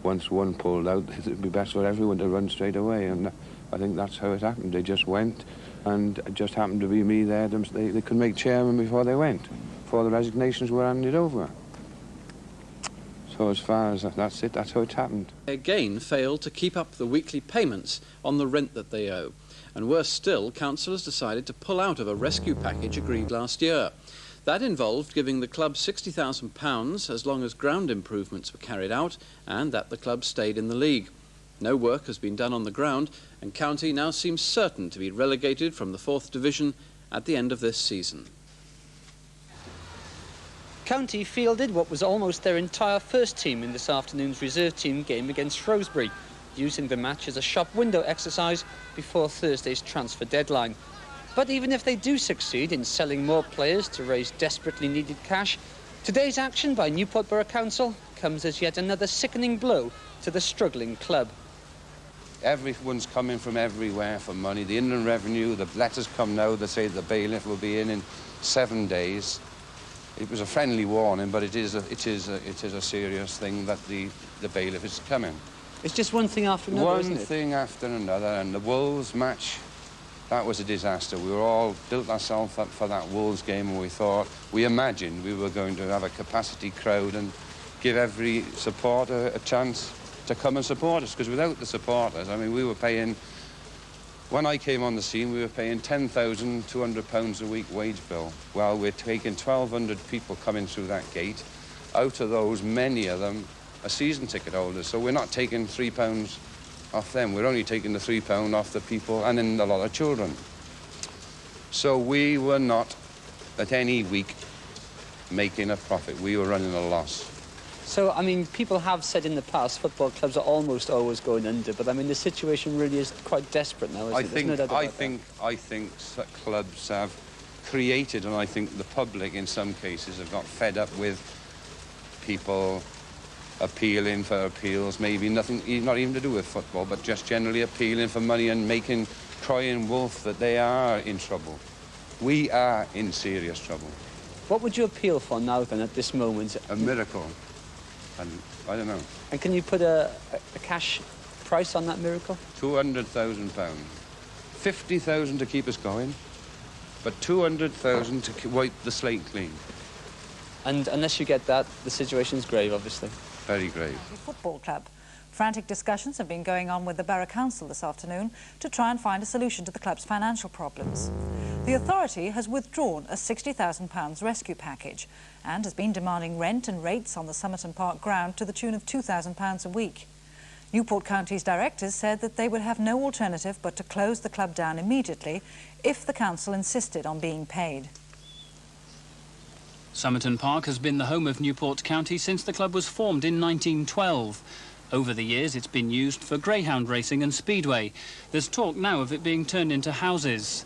Speaker 5: once one pulled out, it would be best for everyone to run straight away, and I think that's how it happened. They just went, and it just happened to be me there. They could make chairman before they went, before the resignations were handed over. So as far as that's it, that's how it happened.
Speaker 9: They again failed to keep up the weekly payments on the rent that they owe. And worse still, councillors decided to pull out of a rescue package agreed last year. That involved giving the club £60,000 as long as ground improvements were carried out and that the club stayed in the league. No work has been done on the ground, and County now seems certain to be relegated from the 4th Division at the end of this season.
Speaker 10: County fielded what was almost their entire first team in this afternoon's reserve team game against Shrewsbury, using the match as a shop window exercise before Thursday's transfer deadline. But even if they do succeed in selling more players to raise desperately needed cash, today's action by Newport Borough Council comes as yet another sickening blow to the struggling club.
Speaker 5: Everyone's coming from everywhere for money. The Inland Revenue, the letters come now that say the bailiff will be in 7 days. It was a friendly warning, but it is a serious thing that the bailiff is coming.
Speaker 10: It's just one thing after another, isn't it?
Speaker 5: One thing after another, and the Wolves match, that was a disaster. We were all built ourselves up for that Wolves game, and we imagined we were going to have a capacity crowd and give every supporter a chance to come and support us, because without the supporters, I mean, we were paying, when I came on the scene, we were paying £10,200 a week wage bill. Well, we're taking 1,200 people coming through that gate. Out of those, many of them are season ticket holders, so we're not taking £3 off them. We're only taking the £3 off the people, and then a lot of children. So we were not, at any week, making a profit. We were running a loss.
Speaker 10: So, I mean, people have said in the past football clubs are almost always going under, but I mean, the situation really is quite desperate now, isn't it?
Speaker 5: I think clubs have created, and I think the public in some cases have got fed up with people appealing for appeals, maybe nothing, not even to do with football, but just generally appealing for money and crying wolf that they are in trouble. We are in serious trouble.
Speaker 10: What would you appeal for now, then, at this moment?
Speaker 5: A miracle. And I don't know.
Speaker 10: And can you put a cash price on that miracle?
Speaker 5: £200,000. 50,000 to keep us going, but 200,000 to wipe the slate clean.
Speaker 10: And unless you get that, the situation's grave, obviously.
Speaker 5: Very grave.
Speaker 2: Football club. Frantic discussions have been going on with the Borough Council this afternoon to try and find a solution to the club's financial problems. The authority has withdrawn a £60,000 rescue package and has been demanding rent and rates on the Somerton Park ground to the tune of £2,000 a week. Newport County's directors said that they would have no alternative but to close the club down immediately if the council insisted on being paid.
Speaker 3: Somerton Park has been the home of Newport County since the club was formed in 1912. Over the years, it's been used for greyhound racing and speedway. There's talk now of it being turned into houses.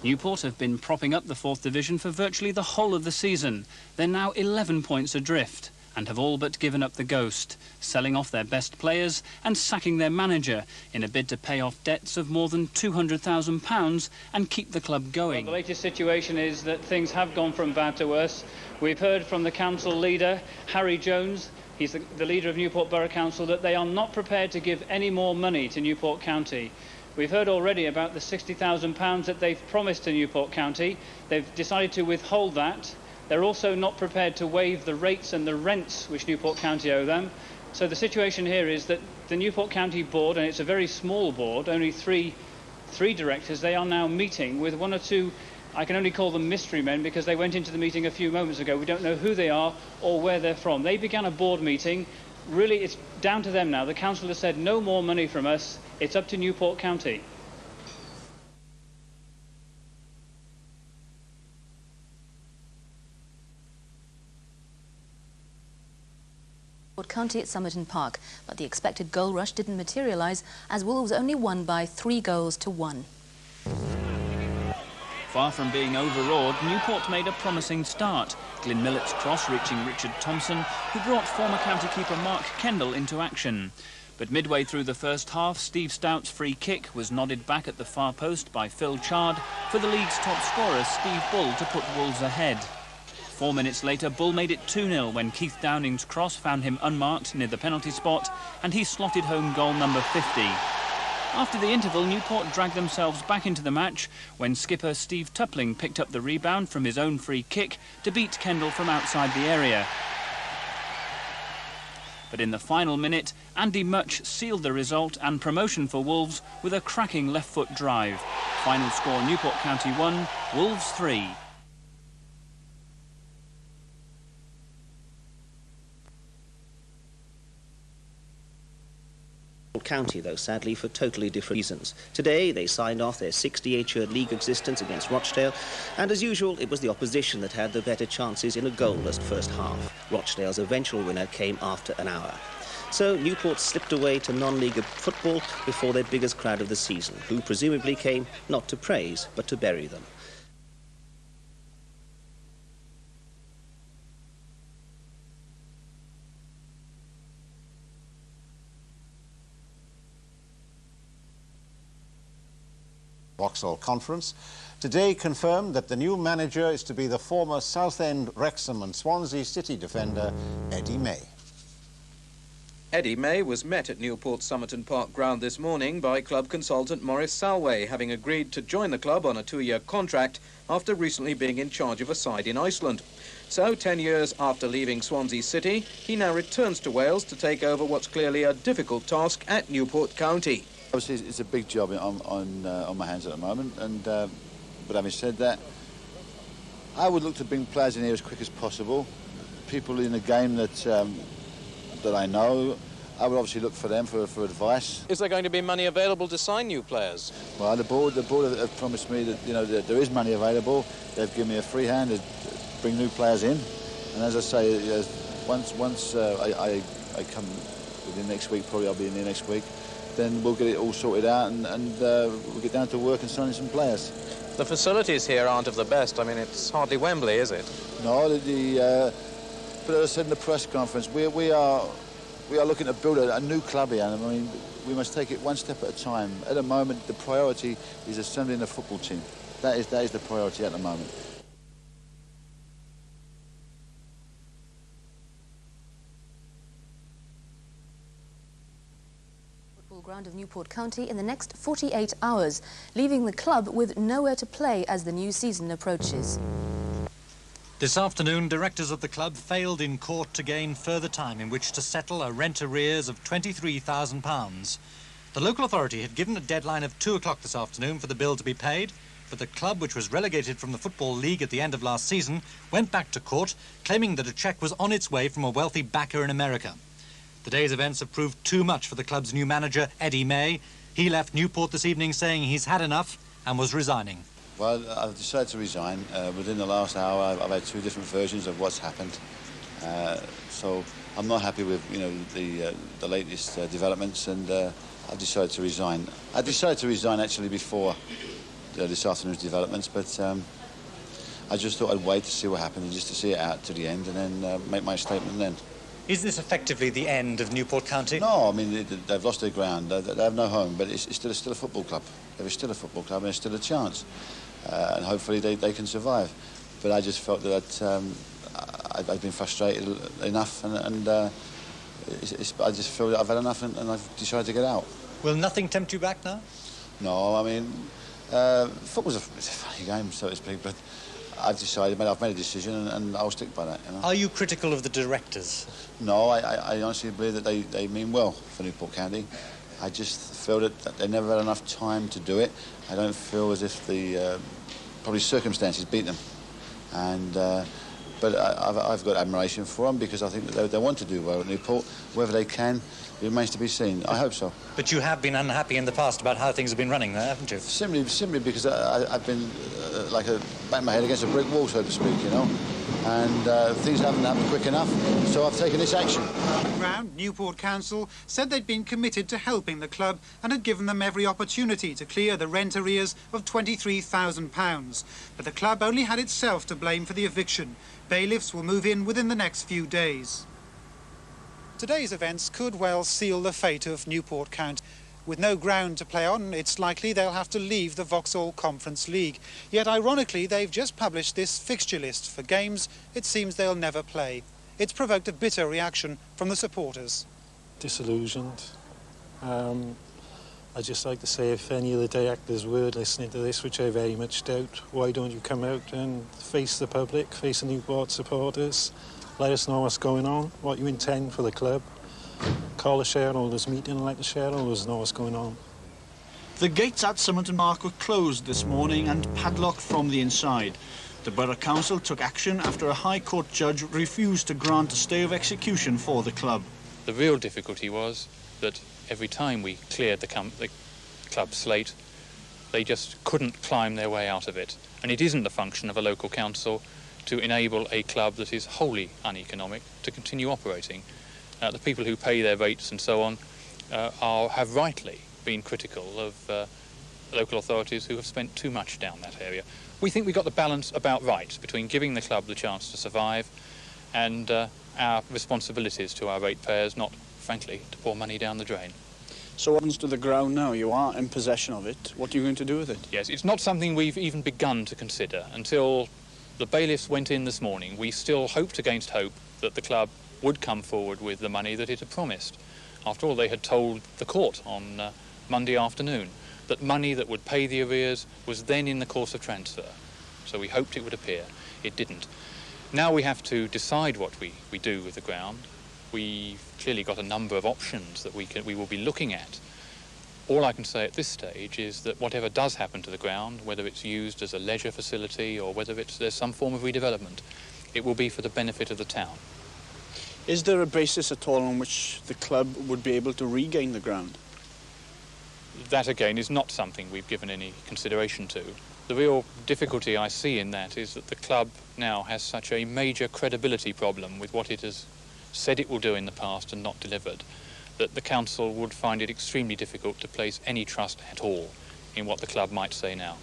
Speaker 3: Newport have been propping up the 4th Division for virtually the whole of the season. They're now 11 points adrift and have all but given up the ghost, selling off their best players and sacking their manager in a bid to pay off debts of more than £200,000 and keep the club going.
Speaker 6: Well, the latest situation is that things have gone from bad to worse. We've heard from the council leader, Harry Jones. He's the leader of Newport Borough Council, that they are not prepared to give any more money to Newport County. We've heard already about the £60,000 that they've promised to Newport County. They've decided to withhold that. They're also not prepared to waive the rates and the rents which Newport County owe them. So the situation here is that the Newport County board, and it's a very small board, only three directors, they are now meeting with one or two, I can only call them mystery men because they went into the meeting a few moments ago. We don't know who they are or where they're from. They began a board meeting. Really, it's down to them now. The council has said no more money from us. It's up to Newport County.
Speaker 23: Newport County at Somerton Park, but the expected goal rush didn't materialise as Wolves only won by 3-1.
Speaker 3: Far from being overawed, Newport made a promising start. Glyn Millet's cross reaching Richard Thompson, who brought former county keeper Mark Kendall into action. But midway through the first half, Steve Stout's free kick was nodded back at the far post by Phil Chard for the league's top scorer, Steve Bull, to put Wolves ahead. 4 minutes later, Bull made it 2-0 when Keith Downing's cross found him unmarked near the penalty spot, and he slotted home goal number 50. After the interval, Newport dragged themselves back into the match when skipper Steve Tupling picked up the rebound from his own free kick to beat Kendall from outside the area. But in the final minute, Andy Much sealed the result and promotion for Wolves with a cracking left-foot drive. Final score, Newport County 1, Wolves 3.
Speaker 24: County, though, sadly, for totally different reasons. Today, they signed off their 68-year league existence against Rochdale, and as usual, it was the opposition that had the better chances in a goalless first half. Rochdale's eventual winner came after an hour. So Newport slipped away to non-league football before their biggest crowd of the season, who presumably came not to praise, but to bury them.
Speaker 16: Vauxhall Conference today confirmed that the new manager is to be the former Southend, Wrexham and Swansea City defender Eddie May.
Speaker 13: Eddie May was met at Newport Somerton Park ground this morning by club consultant Maurice Salway, having agreed to join the club on a 2-year contract after recently being in charge of a side in Iceland. So, 10 years after leaving Swansea City, he now returns to Wales to take over what's clearly a difficult task at Newport County.
Speaker 25: Obviously, it's a big job on my hands at the moment, and but having said that, I would look to bring players in here as quick as possible. People in the game that that I know, I would obviously look for them for advice.
Speaker 13: Is there going to be money available to sign new players?
Speaker 25: Well, the board have promised me that that there is money available. They've given me a free hand to bring new players in, and as I say, once I come within next week, probably I'll be in here next week. Then we'll get it all sorted out and we'll get down to work and signing some players.
Speaker 13: The facilities here aren't of the best. I mean, it's hardly Wembley, is it?
Speaker 25: No, but as I said in the press conference, we are looking to build a new club here. I mean, we must take it one step at a time. At the moment, the priority is assembling a football team. That is the priority at the moment.
Speaker 23: football ground of Newport County in the next 48 hours, leaving the club with nowhere to play as the new season approaches.
Speaker 7: This afternoon, directors of the club failed in court to gain further time in which to settle a rent arrears of £23,000. The local authority had given a deadline of 2 o'clock this afternoon for the bill to be paid, but the club, which was relegated from the Football League at the end of last season, went back to court, claiming that a cheque was on its way from a wealthy backer in America. The day's events have proved too much for the club's new manager, Eddie May. He left Newport this evening saying he's had enough and was resigning.
Speaker 25: Well, I've decided to resign. Within the last hour, I've had 2 different versions of what's happened. So I'm not happy with, the latest developments, and I've decided to resign. I decided to resign actually before this afternoon's developments, but I just thought I'd wait to see what happened, and just to see it out to the end, and then make my statement then.
Speaker 7: Is this effectively the end of Newport County?
Speaker 25: No, I mean, they've lost their ground. They have no home, but it's still a football club. There is still a football club, and there's still a chance. And hopefully they can survive. But I just felt that I've been frustrated enough, and I just feel that I've had enough, and I've decided to get out.
Speaker 7: Will nothing tempt you back now?
Speaker 25: No, I mean, football's it's a funny game, so to speak, but I've decided, I've made a decision, and I'll stick by that.
Speaker 7: Are you critical of the directors?
Speaker 25: No, I honestly believe that they mean well for Newport County. I just feel that they never had enough time to do it. I don't feel as if the probably circumstances beat them, and but I've got admiration for them, because I think that they want to do well at Newport. Whether they can, it remains to be seen. I hope so.
Speaker 7: But you have been unhappy in the past about how things have been running there, haven't you?
Speaker 25: Simply because I've been bang my head against a brick wall, so to speak, and things haven't happened quick enough, so I've taken this action.
Speaker 11: Ground, Newport Council said they'd been committed to helping the club and had given them every opportunity to clear the rent arrears of £23,000. But the club only had itself to blame for the eviction. Bailiffs will move in within the next few days. Today's events could well seal the fate of Newport County. With no ground to play on, it's likely they'll have to leave the Vauxhall Conference League. Yet, ironically, they've just published this fixture list for games it seems they'll never play. It's provoked a bitter reaction from the supporters.
Speaker 14: Disillusioned. I'd just like to say, if any of the directors were listening to this, which I very much doubt, why don't you come out and face the public, face the Newport supporters, let us know what's going on, what you intend for the club. Call a shareholders meeting and let the shareholders know what's going on.
Speaker 15: The gates at Somerton Park were closed this morning and padlocked from the inside. The Borough Council took action after a High Court judge refused to grant a stay of execution for the club.
Speaker 17: The real difficulty was that every time we cleared the club slate, they just couldn't climb their way out of it. And it isn't the function of a local council to enable a club that is wholly uneconomic to continue operating. The people who pay their rates and so on have rightly been critical of local authorities who have spent too much down that area. We think we got the balance about right between giving the club the chance to survive and our responsibilities to our ratepayers, not, frankly, to pour money down the drain.
Speaker 15: So what happens to the ground now? You are in possession of it. What are you going to do with it?
Speaker 17: Yes, it's not something we've even begun to consider. Until the bailiffs went in this morning, we still hoped against hope that the club would come forward with the money that it had promised. After all, they had told the court on Monday afternoon that money that would pay the arrears was then in the course of transfer. So we hoped it would appear. It didn't. Now we have to decide what we do with the ground. We've clearly got a number of options that we will be looking at. All I can say at this stage is that whatever does happen to the ground, whether it's used as a leisure facility or whether there's some form of redevelopment, it will be for the benefit of the town.
Speaker 15: Is there a basis at all on which the club would be able to regain the ground?
Speaker 17: That, again, is not something we've given any consideration to. The real difficulty I see in that is that the club now has such a major credibility problem with what it has said it will do in the past and not delivered, that the council would find it extremely difficult to place any trust at all in what the club might say now.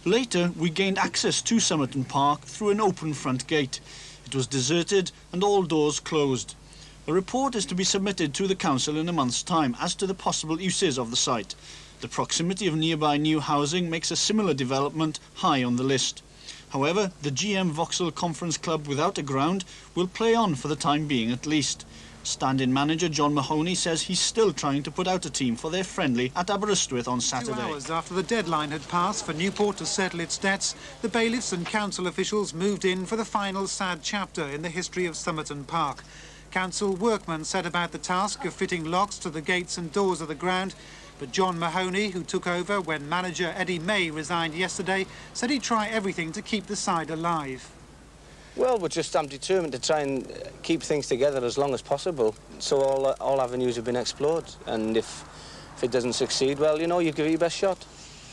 Speaker 15: Later, we gained access to Somerton Park through an open front gate. It was deserted and all doors closed. A report is to be submitted to the council in a month's time as to the possible uses of the site. The proximity of nearby new housing makes a similar development high on the list. However, the GM Vauxhall Conference Club without a ground will play on for the time being at least. Stand-in manager John Mahoney says he's still trying to put out a team for their friendly at Aberystwyth on Saturday.
Speaker 11: 2 hours after the deadline had passed for Newport to settle its debts, the bailiffs and council officials moved in for the final sad chapter in the history of Somerton Park. Council workmen set about the task of fitting locks to the gates and doors of the ground, but John Mahoney, who took over when manager Eddie May resigned yesterday, said he'd try everything to keep the side alive.
Speaker 1: Well, I'm determined to try and keep things together as long as possible, so all avenues have been explored, and if it doesn't succeed, well, you know, you give it your best shot.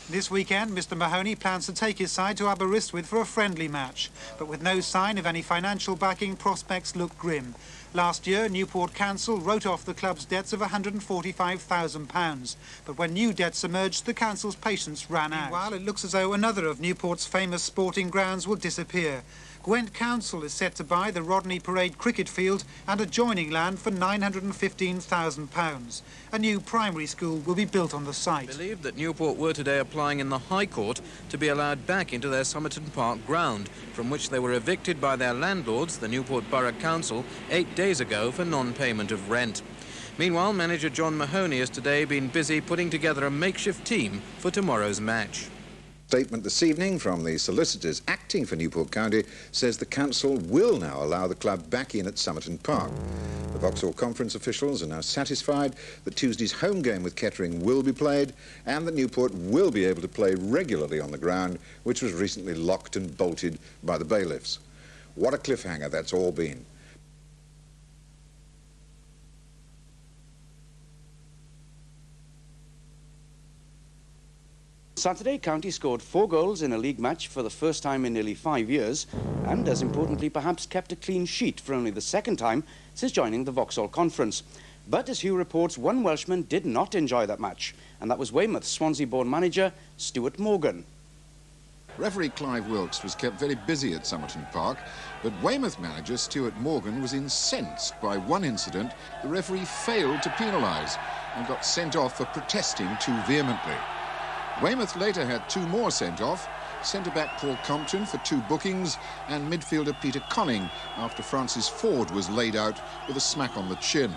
Speaker 11: This weekend, Mr Mahoney plans to take his side to Aberystwyth for a friendly match, but with no sign of any financial backing, prospects look grim. Last year, Newport Council wrote off the club's debts of £145,000, but when new debts emerged, the council's patience ran out. Meanwhile, it looks as though another of Newport's famous sporting grounds will disappear. Gwent Council is set to buy the Rodney Parade cricket field and adjoining land for £915,000. A new primary school will be built on the site.
Speaker 13: I believe that Newport were today applying in the High Court to be allowed back into their Somerton Park ground, from which they were evicted by their landlords, the Newport Borough Council, 8 days ago for non-payment of rent. Meanwhile, manager John Mahoney has today been busy putting together a makeshift team for tomorrow's match.
Speaker 12: Statement this evening from the solicitors acting for Newport County says the council will now allow the club back in at Somerton Park. The Vauxhall Conference officials are now satisfied that Tuesday's home game with Kettering will be played and that Newport will be able to play regularly on the ground, which was recently locked and bolted by the bailiffs. What a cliffhanger that's all been.
Speaker 19: Saturday, County scored 4 goals in a league match for the first time in nearly 5 years and, as importantly, perhaps kept a clean sheet for only the second time since joining the Vauxhall Conference. But, as Hugh reports, one Welshman did not enjoy that match, and that was Weymouth Swansea-born manager Stuart Morgan.
Speaker 22: Referee Clive Wilkes was kept very busy at Somerton Park, but Weymouth manager Stuart Morgan was incensed by one incident the referee failed to penalise and got sent off for protesting too vehemently. Weymouth later had 2 more sent off, centre-back Paul Compton for 2 bookings and midfielder Peter Conning after Francis Ford was laid out with a smack on the chin.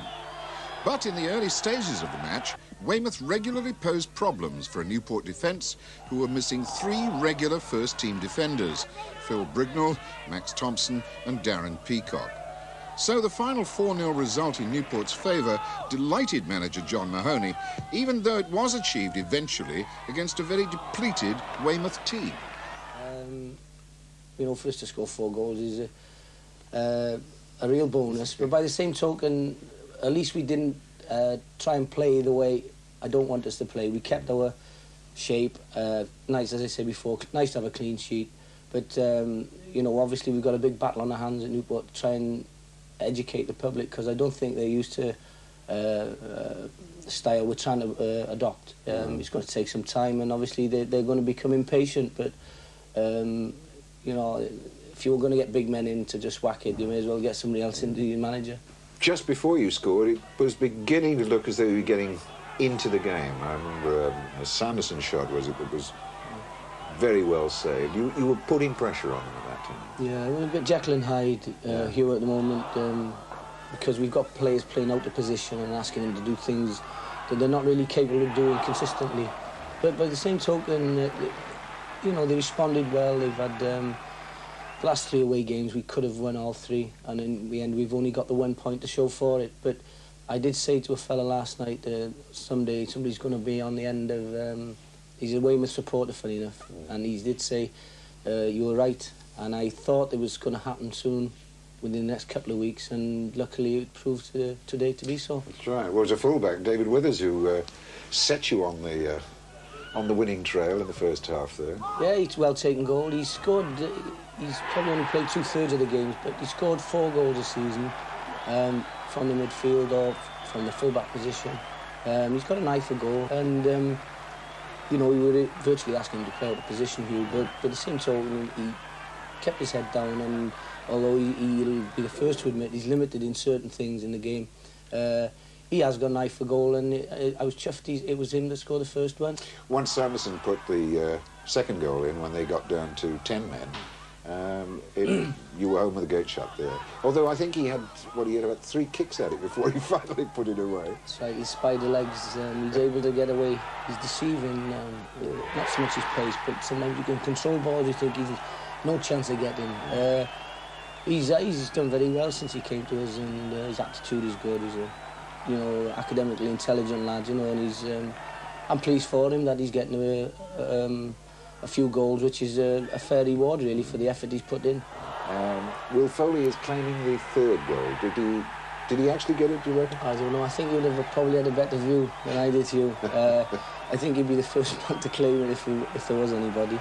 Speaker 22: But in the early stages of the match, Weymouth regularly posed problems for a Newport defence who were missing 3 regular first-team defenders, Phil Brignall, Max Thompson and Darren Peacock. So the final 4-0 result in Newport's favour delighted manager John Mahoney, even though it was achieved eventually against a very depleted Weymouth team.
Speaker 1: You know, for us to score 4 goals is a real bonus, but by the same token, at least we didn't try and play the way I don't want us to play. We kept our shape. Nice, as I said before, nice to have a clean sheet, but you know, obviously we've got a big battle on our hands at Newport to try and educate the public, because I don't think they're used to the style we're trying to adopt. It's going to take some time, and obviously they're going to become impatient, but you know, if you're going to get big men in to just whack it, you may as well get somebody else in to be your manager.
Speaker 12: Just before you scored, it was beginning to look as though you were getting into the game. I remember a Sanderson shot, was it, that was very well saved. You were putting pressure on them at that time.
Speaker 1: Yeah, we're a bit Jekyll and Hyde here at the moment, because we've got players playing out of position and asking them to do things that they're not really capable of doing consistently. But by the same token, you know, they responded well. They've had the last 3 away games, we could have won all 3, and in the end we've only got the 1 point to show for it. But I did say to a fella last night, someday somebody's going to be on the end of... he's a Weymouth supporter, funny enough, and he did say, you were right, and I thought it was going to happen soon, within the next couple of weeks, and luckily it proved today to be so.
Speaker 12: That's right. Well, it was a fullback, David Withers, who set you on the winning trail in the first half there.
Speaker 1: Yeah, it's well taken goal. He scored... he's probably only played 2/3 of the games, but he scored 4 goals this season from the midfield or from the full-back position. He's got an eye for goal, and you know, we were virtually asking him to play out of position here, but at the same time, he kept his head down, and although he'll be the first to admit he's limited in certain things in the game, he has got an eye for goal, and I was chuffed it was him that scored the first one.
Speaker 12: Once Sanderson put the second goal in when they got down to 10 men, You were home with the gate shut there. Although I think he had about 3 kicks at it before he finally put it away.
Speaker 1: That's right, his spider legs, he's able to get away. He's deceiving, not so much his pace, but sometimes you can control balls, you think he's no chance of getting. He's done very well since he came to us, and his attitude is good. He's a, academically intelligent lad, and I'm pleased for him that he's getting a few goals, which is a fair reward, really, for the effort he's put in.
Speaker 12: Will Foley is claiming the 3rd goal. Did he actually get it, do you reckon?
Speaker 1: I don't know. I think he would have probably had a better view than I did, Hugh. I think he'd be the first one to claim it if there was anybody.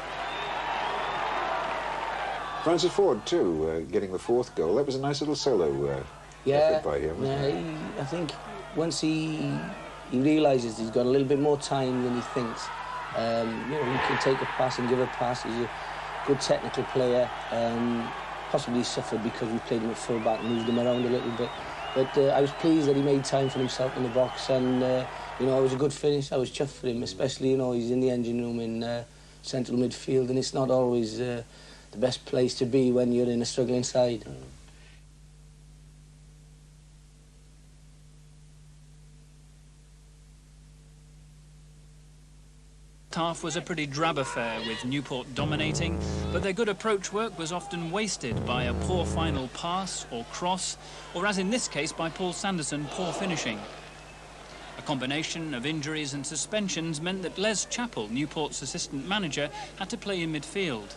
Speaker 12: Francis Ford, too, getting the 4th goal. That was a nice little solo effort by him, wasn't it?
Speaker 1: I think once he realises he's got a little bit more time than he thinks, he can take a pass and give a pass. He's a good technical player. Possibly suffered because we played him at full-back and moved him around a little bit. But I was pleased that he made time for himself in the box, and, it was a good finish. I was chuffed for him, especially, he's in the engine room in central midfield, and it's not always the best place to be when you're in a struggling side.
Speaker 3: Half was a pretty drab affair, with Newport dominating, but their good approach work was often wasted by a poor final pass or cross, or as in this case by Paul Sanderson, poor finishing. A combination of injuries and suspensions meant that Les Chappell, Newport's assistant manager, had to play in midfield.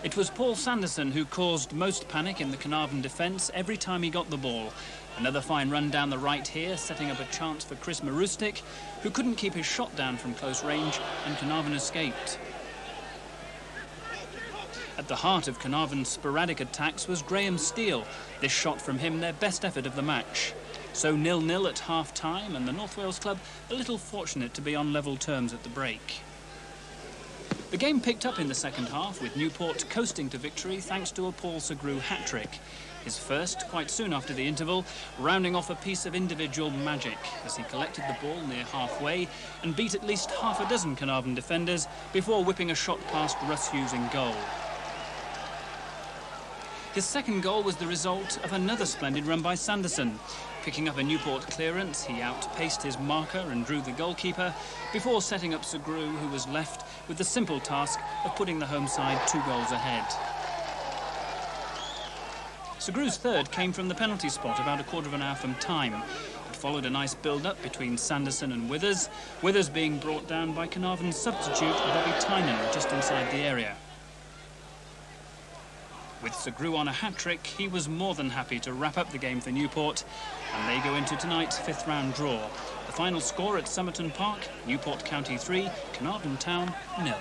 Speaker 3: It was Paul Sanderson who caused most panic in the Carnarvon defence every time he got the ball. Another fine run down the right here, setting up a chance for Chris Marustic, who couldn't keep his shot down from close range, and Carnarvon escaped. At the heart of Carnarvon's sporadic attacks was Graham Steele. This shot from him their best effort of the match. So 0-0 at half-time, and the North Wales club a little fortunate to be on level terms at the break. The game picked up in the second half, with Newport coasting to victory thanks to a Paul Sugrue hat-trick. His first, quite soon after the interval, rounding off a piece of individual magic as he collected the ball near halfway and beat at least half a dozen Carnarvon defenders before whipping a shot past Russ Hughes in goal. His second goal was the result of another splendid run by Sanderson. Picking up a Newport clearance, he outpaced his marker and drew the goalkeeper before setting up Sugrue, who was left with the simple task of putting the home side 2 goals ahead. Sugrue's third came from the penalty spot about a quarter of an hour from time. It followed a nice build-up between Sanderson and Withers being brought down by Carnarvon's substitute Bobby Tynan just inside the area. With Sugrue on a hat-trick, he was more than happy to wrap up the game for Newport, and they go into tonight's 5th round draw. The final score at Somerton Park, Newport County 3, Carnarvon Town 0.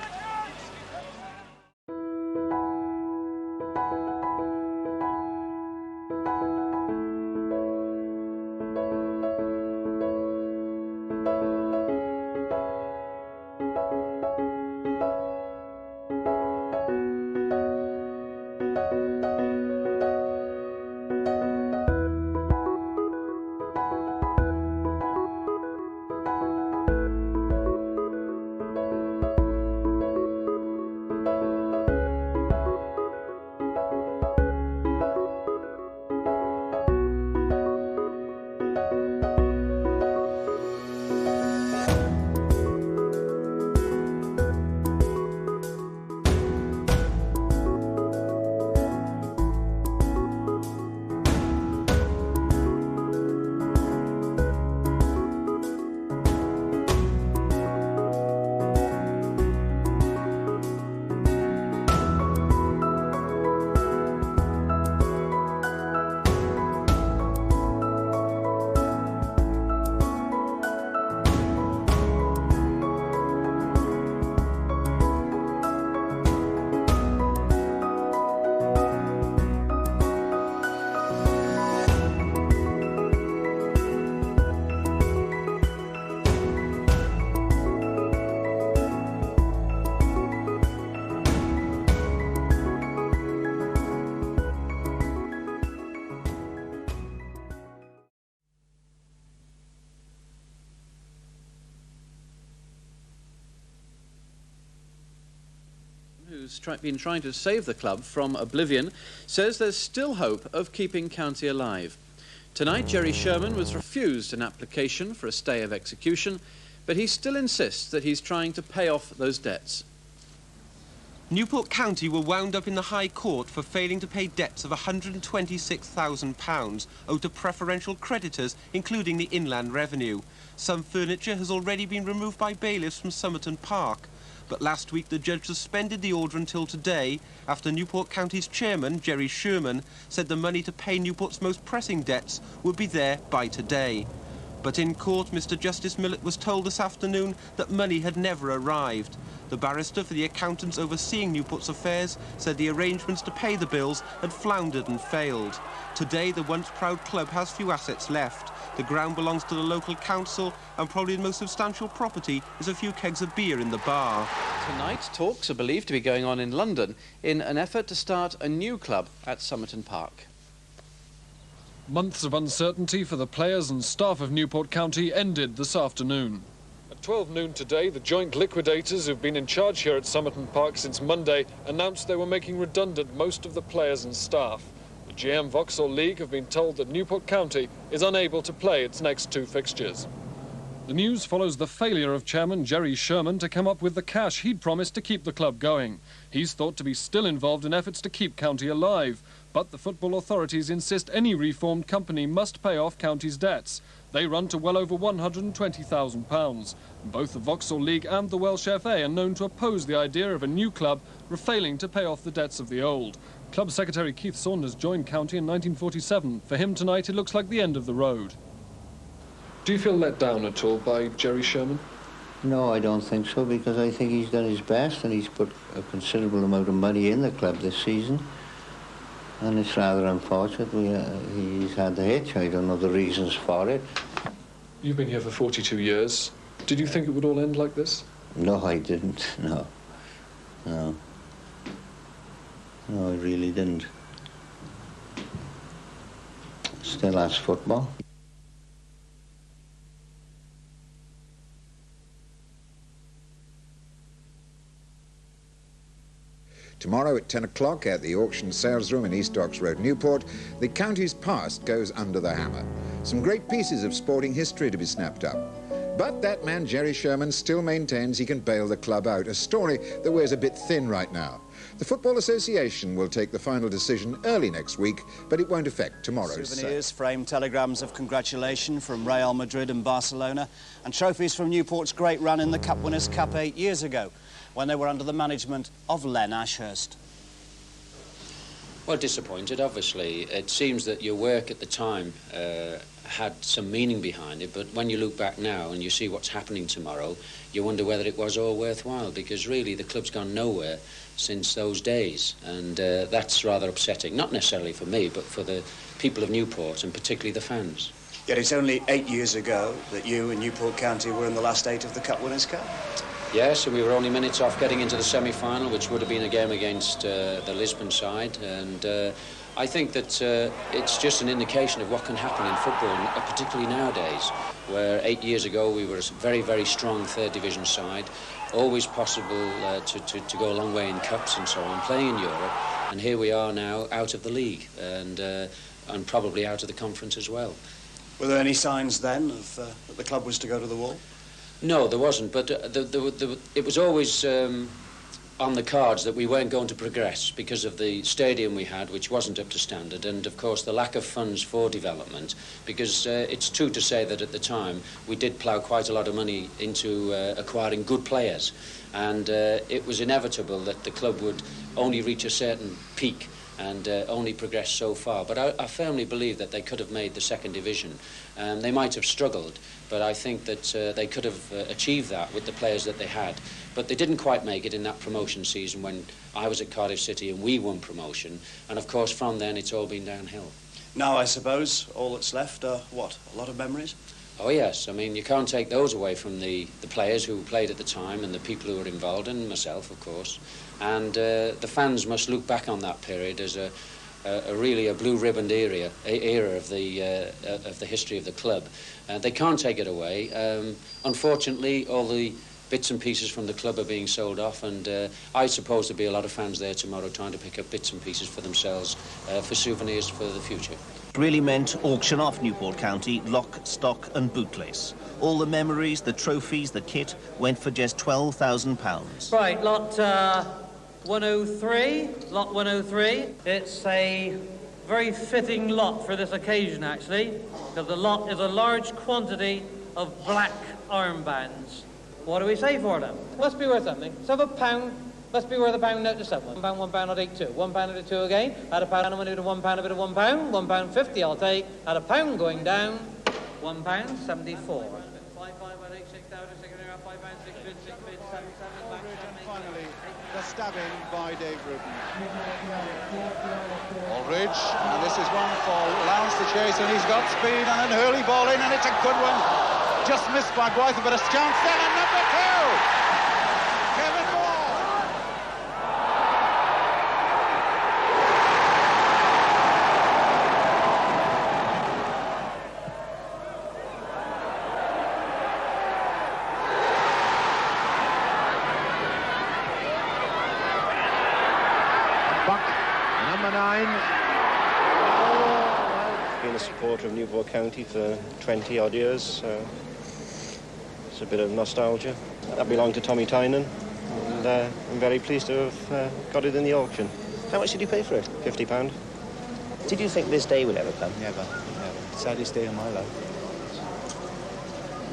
Speaker 9: who's been trying to save the club from oblivion, says there's still hope of keeping County alive. Tonight, Jerry Sherman was refused an application for a stay of execution, but he still insists that he's trying to pay off those debts.
Speaker 4: Newport County were wound up in the High Court for failing to pay debts of £126,000 owed to preferential creditors, including the Inland Revenue. Some furniture has already been removed by bailiffs from Somerton Park. But last week the judge suspended the order until today after Newport County's chairman, Jerry Sherman, said the money to pay Newport's most pressing debts would be there by today. But in court, Mr. Justice Millett was told this afternoon that money had never arrived. The barrister for the accountants overseeing Newport's affairs said the arrangements to pay the bills had floundered and failed. Today, the once proud club has few assets left. The ground belongs to the local council, and probably the most substantial property is a few kegs of beer in the bar.
Speaker 9: Tonight, talks are believed to be going on in London in an effort to start a new club at Somerton Park.
Speaker 8: Months of uncertainty for the players and staff of Newport County ended this afternoon. At 12 noon today, the joint liquidators who've been in charge here at Somerton Park since Monday announced they were making redundant most of the players and staff. The GM Vauxhall League have been told that Newport County is unable to play its next two fixtures. The news follows the failure of chairman Jerry Sherman to come up with the cash he'd promised to keep the club going. He's thought to be still involved in efforts to keep County alive, but the football authorities insist any reformed company must pay off County's debts. They run to well over £120,000. Both the Vauxhall League and the Welsh FA are known to oppose the idea of a new club failing to pay off the debts of the old. Club Secretary Keith Saunders joined County in 1947. For him tonight, it looks like the end of the road. Do you feel let down at all by Jerry Sherman?
Speaker 18: No, I don't think so, because I think he's done his best and he's put a considerable amount of money in the club this season. And it's rather unfortunate he's had the hitch. I don't know the reasons for it.
Speaker 8: You've been here for 42 years. Did you think it would all end like this?
Speaker 18: No, I didn't. No. No, I really didn't. Still has football.
Speaker 12: Tomorrow at 10 o'clock at the auction sales room in East Docks Road, Newport, the county's past goes under the hammer. Some great pieces of sporting history to be snapped up. But that man, Jerry Sherman, still maintains he can bail the club out, a story that wears a bit thin right now. The Football Association will take the final decision early next week, but it won't affect tomorrow's
Speaker 20: Souvenirs,
Speaker 12: sale.
Speaker 20: framed telegrams of congratulation from Real Madrid and Barcelona, and trophies from Newport's great run in the Cup Winners' Cup 8 years ago, when they were under the management of Len Ashurst.
Speaker 21: Well, disappointed, obviously. It seems that your work at the time had some meaning behind it, but when you look back now and you see what's happening tomorrow, you wonder whether it was all worthwhile, because really the club's gone nowhere since those days, and that's rather upsetting, not necessarily for me, but for the people of Newport, and particularly the fans.
Speaker 20: Yet it's only 8 years ago that you and Newport County were in the last 8 of the Cup Winners' Cup.
Speaker 21: Yes, and we were only minutes off getting into the semi-final, which would have been a game against the Lisbon side, and I think that it's just an indication of what can happen in football, particularly nowadays, where 8 years ago we were a very, very strong third division side, always possible to go a long way in cups and so on, playing in Europe, and here we are now out of the league and probably out of the conference as well.
Speaker 20: Were there any signs then of that the club was to go to the wall?
Speaker 21: No, there wasn't, but it was always on the cards that we weren't going to progress because of the stadium we had, which wasn't up to standard, and of course the lack of funds for development, because it's true to say that at the time we did plough quite a lot of money into acquiring good players, and it was inevitable that the club would only reach a certain peak and only progress so far. But I firmly believe that they could have made the second division. They might have struggled, but I think that they could have achieved that with the players that they had. But they didn't quite make it in that promotion season when I was at Cardiff City and we won promotion. And of course, from then, it's all been downhill.
Speaker 20: Now, I suppose, all that's left are, what, a lot of memories?
Speaker 21: Oh, yes. I mean, you can't take those away from the players who played at the time and the people who were involved, and myself, of course. And the fans must look back on that period as a really a blue-ribboned era of the history of the club. They can't take it away. Unfortunately, all the bits and pieces from the club are being sold off, and I suppose there'll be a lot of fans there tomorrow trying to pick up bits and pieces for themselves for souvenirs for the future.
Speaker 2: It really meant auction off Newport County, lock, stock and bootlace. All the memories, the trophies, the kit went for just £12,000.
Speaker 5: Right, lot 103, lot 103. It's a very fitting lot for this occasion, actually, because the lot is a large quantity of black armbands. What do we say for them? Must be worth something. So of £1, must be worth £1 note to someone. £1, £1, I'll take two. £1 out of two again. At £1, I'm going to do £1, a bit of £1. £1.50 I'll take. At £1 going down, £1.74.
Speaker 16: Finally, the stabbing by Dave Rudden. Aldridge, and this is one for Lowndes to chase, and he's got speed, and an early ball in, and it's a good one. Just missed by Gwyther, but a chance then, and number 2! Kevin Moore!
Speaker 6: Number 9. Been a supporter of Newport County for 20-odd years, so it's a bit of nostalgia. That belonged to Tommy Tynan, and I'm very pleased to have got it in the auction. How much did you pay for it? £50. Did you think this day would ever come?
Speaker 10: Never, never. Saddest day of my life.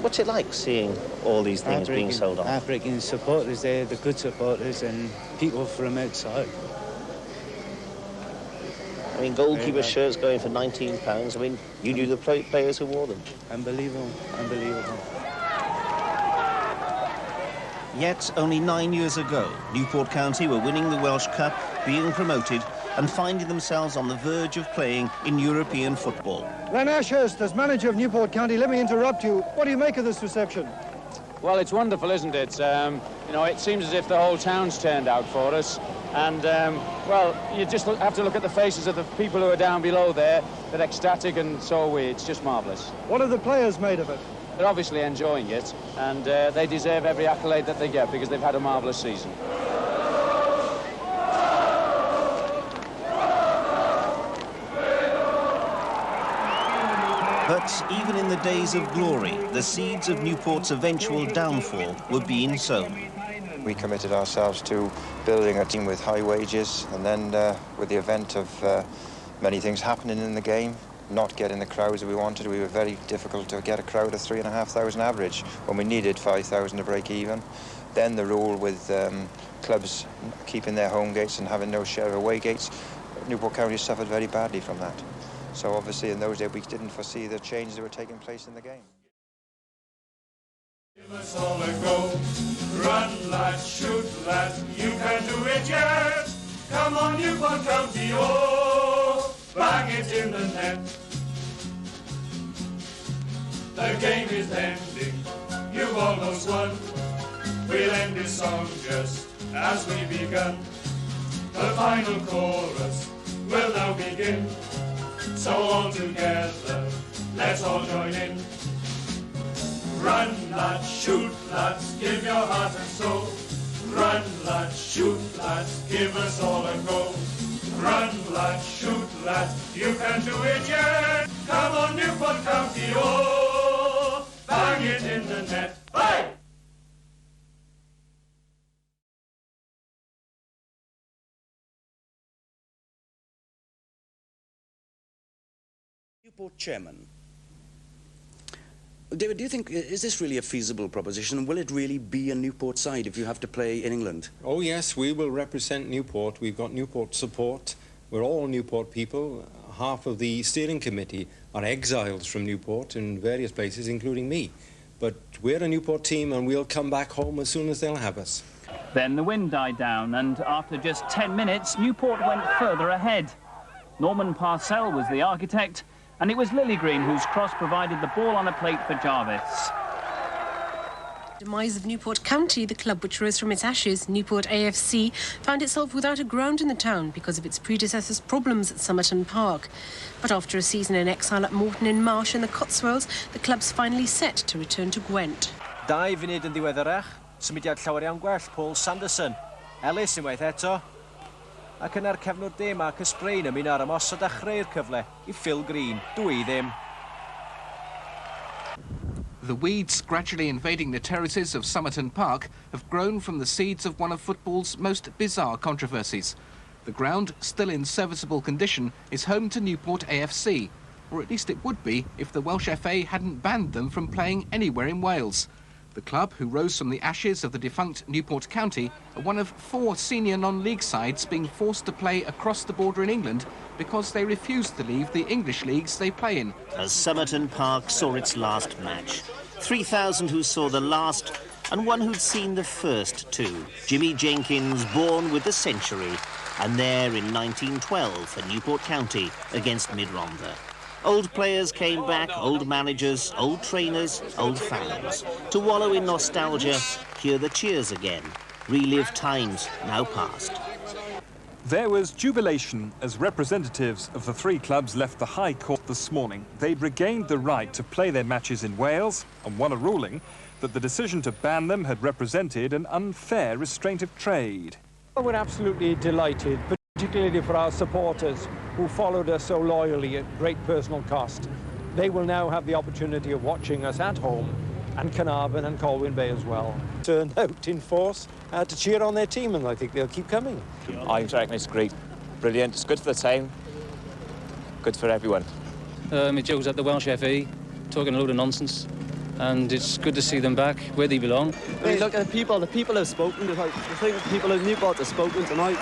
Speaker 6: What's it like seeing all these things being sold off?
Speaker 10: Heartbreaking supporters there, the good supporters, and people from outside.
Speaker 6: I mean, goalkeeper shirts going for £19. I mean, you knew the players who wore them.
Speaker 10: Unbelievable, unbelievable.
Speaker 2: Yet, only 9 years ago, Newport County were winning the Welsh Cup, being promoted, and finding themselves on the verge of playing in European football.
Speaker 24: Len Ashurst, as manager of Newport County, let me interrupt you. What do you make of this reception?
Speaker 26: Well, it's wonderful, isn't it? You know, it seems as if the whole town's turned out for us. And, well, you just have to look at the faces of the people who are down below there. They're ecstatic, and so are we. It's just marvellous.
Speaker 24: What have the players made of it?
Speaker 26: They're obviously enjoying it, and they deserve every accolade that they get because they've had a marvellous season.
Speaker 2: But even in the days of glory, the seeds of Newport's eventual downfall were being sown.
Speaker 27: We committed ourselves to building a team with high wages, and then with the event of many things happening in the game, not getting the crowds that we wanted, we were very difficult to get a crowd of 3,500 average when we needed 5,000 to break even. Then the rule with clubs keeping their home gates and having no share of away gates, Newport County suffered very badly from that. So obviously in those days we didn't foresee the changes that were taking place in the game.
Speaker 28: Give us all a go. Run, lad, shoot, lad, you can do it yet. Come on, Newport County, oh, bang it in the net. The game is ending, you've almost won. We'll end this song just as we begun. The final chorus will now begin. So all together, let's all join in. Run, lads, shoot, lads, give your heart and soul. Run, lads, shoot, lads, give us all a go. Run, lads, shoot, lads, you can do it yet. Come on, Newport County, oh, bang it in the net. Bye!
Speaker 19: Newport chairman. David, do you think, is this really a feasible proposition? Will it really be a Newport side if you have to play in England?
Speaker 29: Oh yes, we will represent Newport. We've got Newport support. We're all Newport people. Half of the steering committee are exiles from Newport in various places, including me. But we're a Newport team and we'll come back home as soon as they'll have us.
Speaker 3: Then the wind died down, and after just 10 minutes, Newport went further ahead. Norman Parcell was the architect, and it was Lillygreen whose cross provided the ball on a plate for Jarvis.
Speaker 30: Demise of Newport County, the club which rose from its ashes, Newport AFC, found itself without a ground in the town because of its predecessor's problems at Somerton Park. But after a season in exile at Morton in Marsh in the Cotswolds, the club's finally set to return to Gwent.
Speaker 31: Dau funud yn ddiweddarach,
Speaker 1: Symudiad llawer iawn gwell, Paul Sanderson. Ellis unwaith eto. Ac yna'r cefnwr de Marcus Brain yn mynd ar ymosod a chreu'r cyfle I Phil Green. Dwi ddim.
Speaker 7: The weeds gradually invading the terraces of Somerton Park have grown from the seeds of one of football's most bizarre controversies. The ground, still in serviceable condition, is home to Newport AFC, or at least it would be if the Welsh FA hadn't banned them from playing anywhere in Wales. The club, who rose from the ashes of the defunct Newport County, are one of 4 senior non-league sides being forced to play across the border in England because they refused to leave the English leagues they play in.
Speaker 2: As Somerton Park saw its last match. 3,000 who saw the last and one who'd seen the first 2. Jimmy Jenkins, born with the century, and there in 1912 for Newport County against Mid-Rhondda. Old players came back, old managers, old trainers, old fans. To wallow in nostalgia, hear the cheers again. Relive times now past.
Speaker 11: There was jubilation as representatives of the 3 clubs left the High Court this morning. They'd regained the right to play their matches in Wales and won a ruling that the decision to ban them had represented an unfair restraint of trade.
Speaker 13: We're absolutely delighted, particularly for our supporters who followed us so loyally at great personal cost. They will now have the opportunity of watching us at home and Carnarvon and Colwyn Bay as well. Turned out in force to cheer on their team, and I think they'll keep coming.
Speaker 14: I reckon it's great. Brilliant. It's good for the town. Good for everyone.
Speaker 15: Joe's at the Welsh FA, talking a load of nonsense. And it's good to see them back where they belong.
Speaker 17: I mean, look at the people have spoken. The people of Newport have spoken tonight.